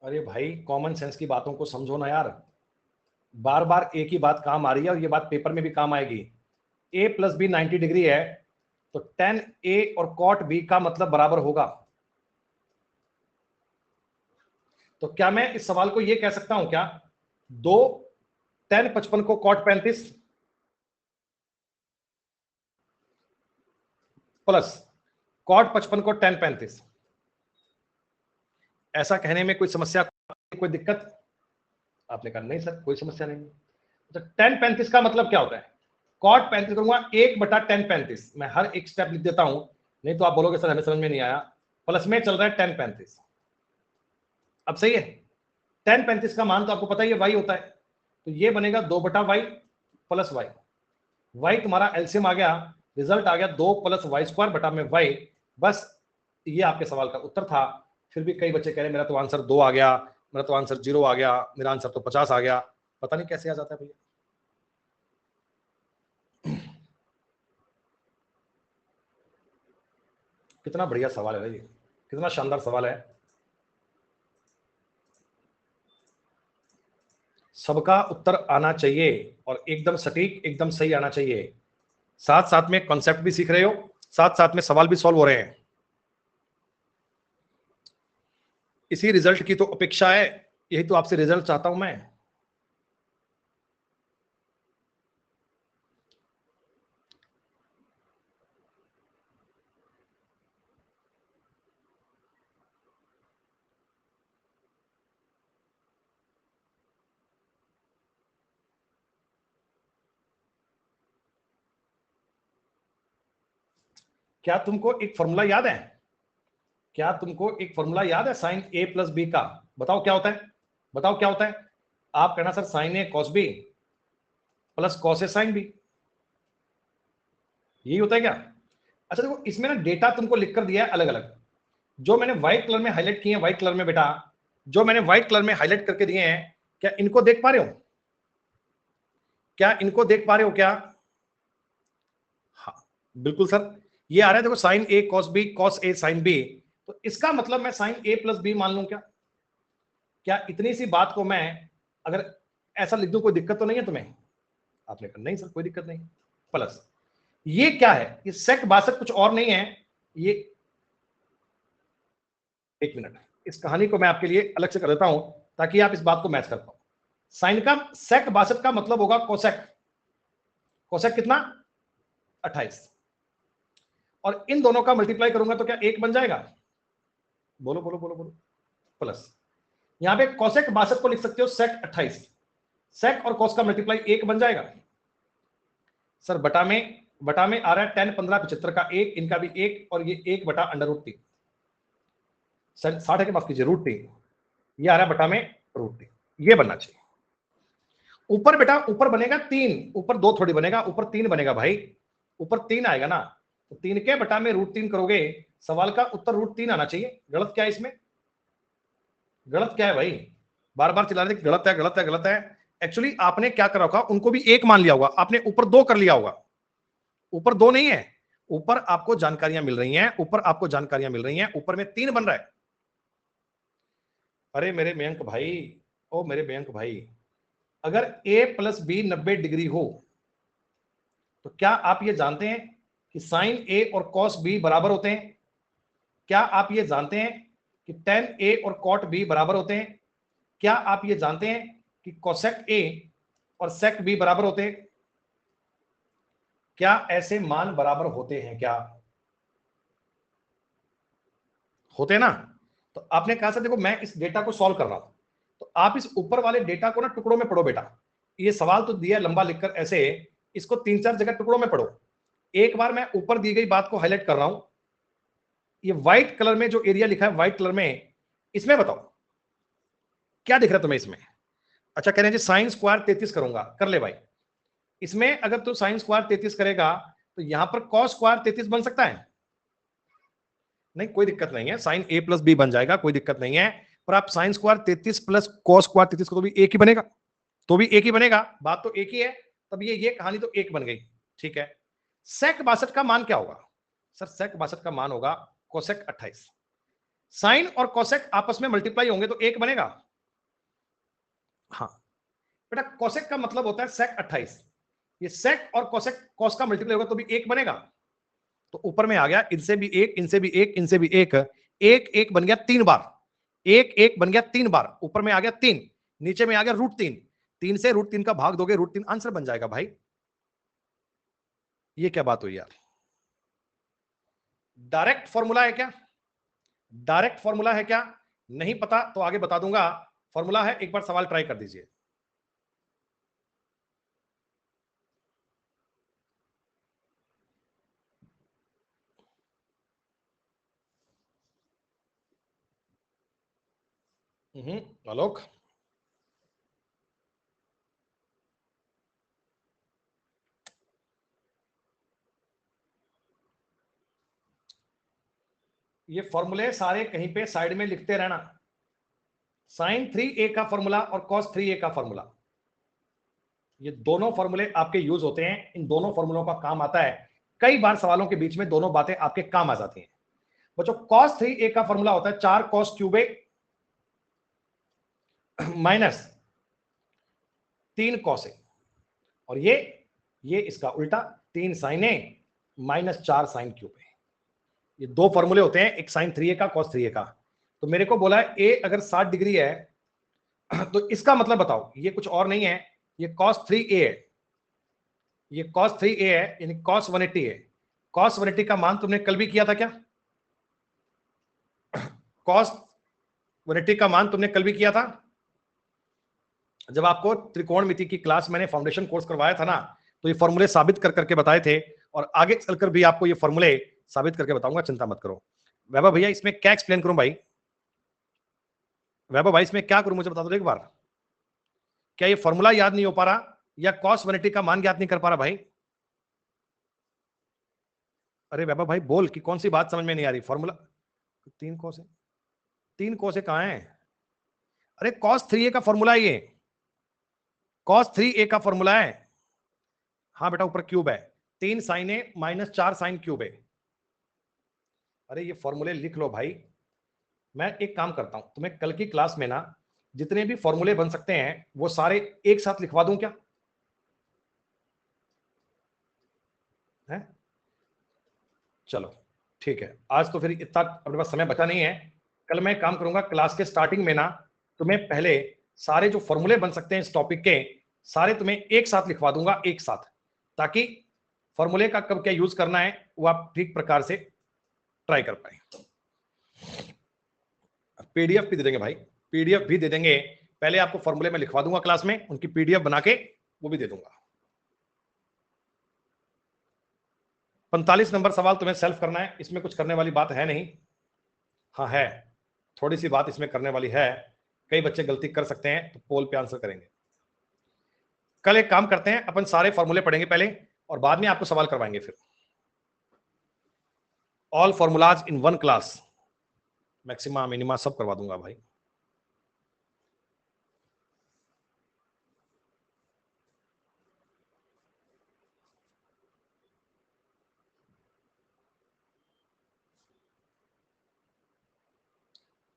अरे भाई कॉमन सेंस की बातों को समझो ना यार, बार बार एक ही बात काम आ रही है और ये बात पेपर में भी काम आएगी। a प्लस बी 90 डिग्री है तो tan a और cot b का मतलब बराबर होगा। तो क्या मैं इस सवाल को ये कह सकता हूं क्या, दो tan 55 को cot 35 प्लस cot 55 को tan 35, ऐसा कहने में कोई समस्या, कोई दिक्कत? आपने कहा नहीं सर कोई समस्या नहीं। तो tan 35 का मतलब क्या होता है, cot 35 करूंगा 1/tan 35, मैं हर एक स्टेप लिख देता हूं, नहीं तो आप बोलोगे सर हमें समझ में नहीं आया। प्लस में चल रहा है tan 35, अब सही है। tan 35 का मान तो आपको पता ही है y होता है, तो ये बनेगा 2/y प्लस y। y तुम्हारा एलसीएम आ गया, रिजल्ट आ गया 2 + y² बटा में y। बस ये आपके सवाल का उत्तर था। फिर भी कई बच्चे कह रहे मेरा तो आंसर 2 आ गया, मेरा तो आंसर 0 आ गया, मेरा आंसर तो 50 आ गया। पता नहीं कैसे आ जाता है भैया। कितना बढ़िया सवाल है भाई, कितना शानदार सवाल है। सबका उत्तर आना चाहिए और एकदम सटीक, एकदम सही आना चाहिए। साथ साथ में कॉन्सेप्ट भी सीख रहे हो, साथ साथ में सवाल भी सॉल्व हो रहे हैं। इसी रिजल्ट की तो अपेक्षा है, यही तो आपसे रिजल्ट चाहता हूं मैं। क्या तुमको एक फॉर्मूला याद है, क्या तुमको एक फॉर्मूला याद है साइन a प्लस बी का? बताओ क्या होता है, बताओ क्या होता है। आप कहना sir sign A cos B plus cos A sine B, यही होता है क्या? अच्छा देखो इसमें ना डेटा तुमको लिख कर दिया है अलग अलग, जो मैंने व्हाइट कलर में हाईलाइट किए हैं, व्हाइट कलर में बेटा, जो मैंने व्हाइट कलर में हाईलाइट करके दिए हैं, क्या इनको देख पा रहे हो? क्या इनको देख पा रहे हो क्या? हाँ बिल्कुल सर, ये आ रहा है देखो sign A cos B cos A sine B, तो इसका मतलब मैं साइन ए प्लस बी मान लूं क्या? क्या इतनी सी बात को मैं अगर ऐसा लिख दूं कोई दिक्कत तो नहीं है तुम्हें? आपने कहा नहीं सर कोई दिक्कत नहीं। प्लस ये क्या है, ये सेक 62 कुछ और नहीं है, ये एक मिनट इस कहानी को मैं आपके लिए अलग से कर देता हूं ताकि आप इस बात को मैच कर पाओ। साइन का सेक 62 का मतलब होगा कोसेक, कोसेक कितना 28, और इन दोनों का मल्टीप्लाई करूंगा तो क्या एक बन जाएगा? बोलो बोलो बोलो बोलो। प्लस यहां पे कोसेक 62 को लिख सकते हो सेक 28, सेक और कोस का मल्टीप्लाई एक बन जाएगा। सर बटा में आ रहा है tan 15 75 का एक, इनका भी एक, और ये 1/√3, सर 60 के माफ कीजिए √3, ये आ रहा है बटा में √3, ये बनना चाहिए। ऊपर बेटा ऊपर बनेगा 3, ऊपर 2 थोड़ी बनेगा, ऊपर 3 बनेगा भाई, ऊपर 3 आएगा ना, तो 3 के बटा में √3 करोगे, सवाल का उत्तर √3 आना चाहिए। गलत क्या है इसमें, गलत क्या है भाई? बार बार चिल्ला रहे गलत है गलत है गलत है। एक्चुअली आपने क्या करा होगा, उनको भी एक मान लिया होगा, आपने ऊपर 2 कर लिया होगा, ऊपर 2 नहीं है, ऊपर आपको जानकारियां मिल रही हैं, ऊपर आपको जानकारियां मिल रही हैं, ऊपर में 3 बन रहा है। अरे मेरे मयंक भाई, ओ मेरे मयंक भाई, अगर a प्लस बी 90 डिग्री हो तो क्या आप ये जानते हैं कि साइन a और कॉस b बराबर होते हैं? क्या आप ये जानते हैं कि tan a और cot b बराबर होते हैं? क्या आप ये जानते हैं कि कोसेक a और सेक b बराबर होते हैं? क्या ऐसे मान बराबर होते हैं क्या? होते हैं ना? तो आपने कहा सर देखो मैं इस डेटा को सॉल्व कर रहा हूं, तो आप इस ऊपर वाले डेटा को ना टुकड़ों में पढ़ो बेटा। ये सवाल तो दिया लंबा लिखकर ऐसे, इसको 3-4 जगह टुकड़ों में पढ़ो। एक बार मैं ऊपर दी गई बात को हाईलाइट कर रहा हूं, ये व्हाइट कलर में जो एरिया लिखा है व्हाइट कलर में, इसमें बताओ क्या दिख रहा है तुम्हें इसमें? अच्छा कह रहे हैं जी साइन स्क्वायर 33 करूंगा, कर ले भाई। इसमें अगर तू साइन स्क्वायर 33 करेगा तो यहां पर कॉस स्क्वायर 33 बन सकता है? नहीं कोई दिक्कत नहीं है, साइन a प्लस बी बन जाएगा, कोई दिक्कत नहीं है। पर आप sine square 33 plus cos square 33 को तो भी एक ही बनेगा, तो भी एक ही बनेगा, बात तो एक ही है, तब ये कहानी तो एक बन गई। ठीक है, सेक 62 का मान क्या होगा सर? सेक 62 का मान होगा कोसेक 28। साइन और कोसेक आपस में मल्टीप्लाई होंगे तो एक बनेगा। हाँ बेटा, कोसेक का मतलब होता है सेक 28, ये सेक और कोसेक कॉस का मल्टीप्लाई होगा तो भी एक बनेगा। तो ऊपर में आ गया, इनसे भी एक, इनसे भी एक, इनसे भी एक, एक एक बन गया 3 बार, एक एक बन गया 3 बार, ऊपर में आ गया 3, नीचे में आ गया √3, 3 से √3 का भाग दोगे, √3 आंसर बन जाएगा भाई। ये क्या बात हुई यार? डायरेक्ट फॉर्मूला है क्या? डायरेक्ट फॉर्मूला है क्या? नहीं पता तो आगे बता दूंगा, फॉर्मूला है, एक बार सवाल ट्राई कर दीजिए। आलोक, ये फॉर्मूले सारे कहीं पे साइड में लिखते रहना। साइन 3a का फॉर्मूला और कॉस 3a का फॉर्मूला, ये दोनों फॉर्मूले आपके यूज होते हैं, इन दोनों फॉर्मूलों का काम आता है। कई बार सवालों के बीच में दोनों बातें आपके काम आ जाती हैं। बच्चों, cos 3a का फॉर्मूला होता है 4 cos cube a minus 3 cos a, और ये इसका उल्टा 3 sin a minus 4 sin cube a। ये दो फॉर्मूले होते हैं, एक sin 3a का, cos 3a का। तो मेरे को बोला है a अगर 60 डिग्री है तो इसका मतलब बताओ, ये कुछ और नहीं है, ये cos 3a है, ये cos 3a है, यानी cos 180 है। cos 180 का मान तुमने कल भी किया था क्या? cos 180 का मान तुमने कल भी किया था, जब आपको त्रिकोणमिति की क्लास मैंने फाउंडेशन कोर्स करवाया था ना, तो ये फॉर्मूले साबित कर करके बताए थे, और आगे चलकर भी आपको ये फॉर्मूले साबित करके बताऊंगा, चिंता मत करो। वैभव भैया, इसमें क्या एक्सप्लेन करूं भाई? वैभव भाई, इसमें क्या करूं मुझे बता दो एक बार। क्या ये फॉर्मूला याद नहीं हो पा रहा, या cos 180 का मान याद नहीं कर पा रहा भाई? अरे वैभव भाई बोल कि कौन सी बात समझ में नहीं आ रही। फॉर्मूला 3 cos है, 3 cos है कहां है? अरे cos 3a का फॉर्मूला है ये, cos 3a का फॉर्मूला है। हाँ बेटा, ऊपर क्यूब है, 3 sin a minus 4 sin cube है। अरे ये फॉर्मूले लिख लो भाई। मैं एक काम करता हूं, तुम्हें कल की क्लास में ना जितने भी फॉर्मूले बन सकते हैं वो सारे एक साथ लिखवा दूं क्या? है? चलो ठीक है, आज तो फिर इतना अपने पास समय बचा नहीं है। कल मैं काम करूंगा, क्लास के स्टार्टिंग में ना तुम्हें पहले सारे जो फॉर्मूले बन सकते हैं इस टॉपिक के, सारे तुम्हें एक साथ लिखवा दूंगा, एक साथ, ताकि फॉर्मूले का कब क्या यूज करना है वो आप ठीक प्रकार से ट्राई कर पाए। पीडीएफ भी दे देंगे भाई, पीडीएफ भी दे देंगे। पहले आपको फॉर्मूले में लिखवा दूंगा क्लास में, उनकी पीडीएफ बना के वो भी दे दूंगा। 45 नंबर सवाल तुम्हें सेल्फ करना है, इसमें कुछ करने वाली बात है नहीं। हाँ है, थोड़ी सी बात इसमें करने वाली है, कई बच्चे गलती कर सकते हैं, तो पोल पे आंसर करेंगे। कल एक काम करते हैं, अपन सारे फॉर्मूले पढ़ेंगे पहले, और बाद में आपको सवाल करवाएंगे फिर। All formulas in one class, maxima minima सब करवा दूंगा भाई।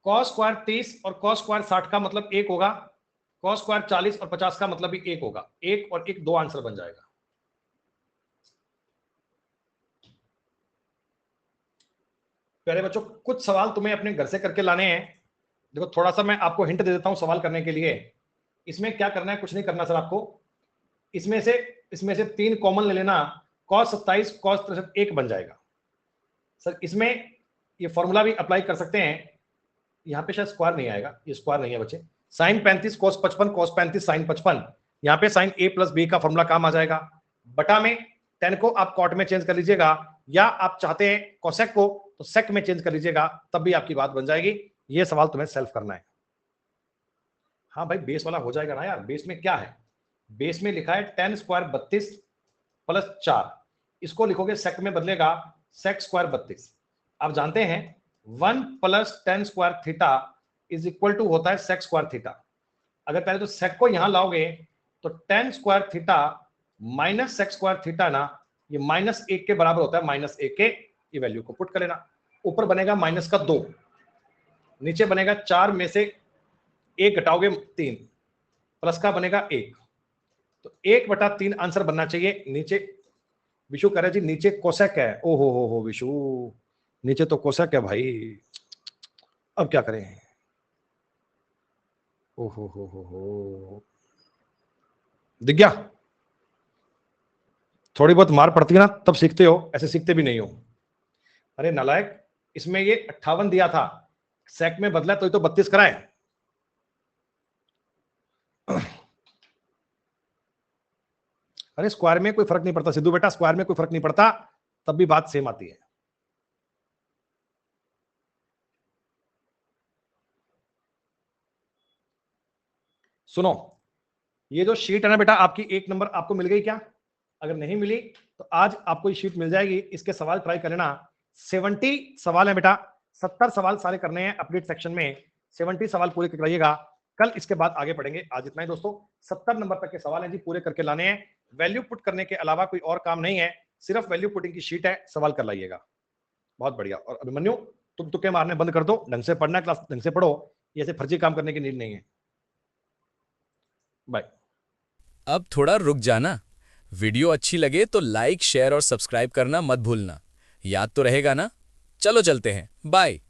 कॉस स्क्वायर 30 और कॉस स्क्वायर 60 का मतलब एक होगा, कॉस स्क्वायर 40 और 50 का मतलब भी एक होगा। एक और एक, दो आंसर बन जाएगा। प्यारे बच्चों, कुछ सवाल तुम्हें अपने घर से करके लाने हैं। देखो, थोड़ा सा मैं आपको हिंट दे देता हूं सवाल करने के लिए। इसमें क्या करना है, कुछ नहीं करना सर आपको। इसमें से 3 कॉमन ले लेना, cos 27 cos 63 एक बन जाएगा। सर इसमें ये फॉर्मूला भी अप्लाई कर सकते हैं, यहाँ पे शायद स्क्वायर नहीं आएगा, ये स्क्वायर नहीं है बच्चे। साइन 35 cos 55 cos 35 साइन 55, यहाँ पे साइन a प्लस बी का फॉर्मूला काम आ जाएगा। बटा में 10 को आप कॉट में चेंज कर लीजिएगा, या आप चाहते हैं कोसेक को तो सेक में चेंज कर लीजिएगा, तब भी आपकी बात बन जाएगी। ये सवाल तुम्हें सेल्फ करना है। हाँ भाई, बेस वाला हो जाएगा ना यार। बेस में क्या है, बेस में लिखा है 10 स्क्वायर 32 प्लस 4, इसको लिखोगे सेक में बदलेगा सेक स्क्वायर 32। आप जानते हैं 1 plus 10 square theta is equal to होता है सेक स्क्वायर थीटा। अगर पहले तो सेक को यहां लाओगे तो tan square theta minus sec square theta ना, ये -1 के बराबर होता है, -1 के, ये वैल्यू को पुट करें ना। ऊपर बनेगा -2, नीचे बनेगा 4 में से 1 घटाओगे 3, प्लस का बनेगा 1, तो 1/3 आंसर बनना चाहिए। नीचे विशु कह रहे जी नीचे कोसेक है, ओ हो विशु, नीचे तो कोसेक है भाई, अब क्या करें। ओ हो दिख गया। थोड़ी बहुत मार पड़ती है ना तब सीखते हो, ऐसे सीखते भी नहीं हो। अरे नालायक, इसमें ये 58 दिया था, सेक में बदला तो ये तो 32 कराए। अरे स्क्वायर में कोई फर्क नहीं पड़ता सिद्धू बेटा, स्क्वायर में कोई फर्क नहीं पड़ता, तब भी बात सेम आती है। सुनो, ये जो शीट है ना बेटा आपकी, 1 नंबर आपको मिल गई क्या? अगर नहीं मिली तो आज आपको ये शीट मिल जाएगी, इसके सवाल ट्राई कर लेना। 70 सवाल है बेटा, 70 सवाल सारे करने हैं अपडेट सेक्शन में, 70 सवाल पूरे कराइएगा, कल इसके बाद आगे पढ़ेंगे। आज इतना ही दोस्तों, 70 नंबर तक के सवाल हैं जी, पूरे करके लाने हैं। वैल्यू पुट करने के अलावा कोई और काम नहीं है, सिर्फ वैल्यू पुटिंग की शीट है, सवाल कर लाइएगा। बहुत बढ़िया। और अभिमन्यु, तुम तुक्के मारने बंद कर दो, ढंग से पढ़ना, क्लास ढंग से पढ़ो, ये ऐसे फर्जी काम करने की नीड नहीं है। बाय। अब थोड़ा रुक जाना। वीडियो अच्छी लगे तो लाइक, शेयर और सब्सक्राइब करना मत भूलना। याद तो रहेगा ना? चलो चलते हैं, बाय।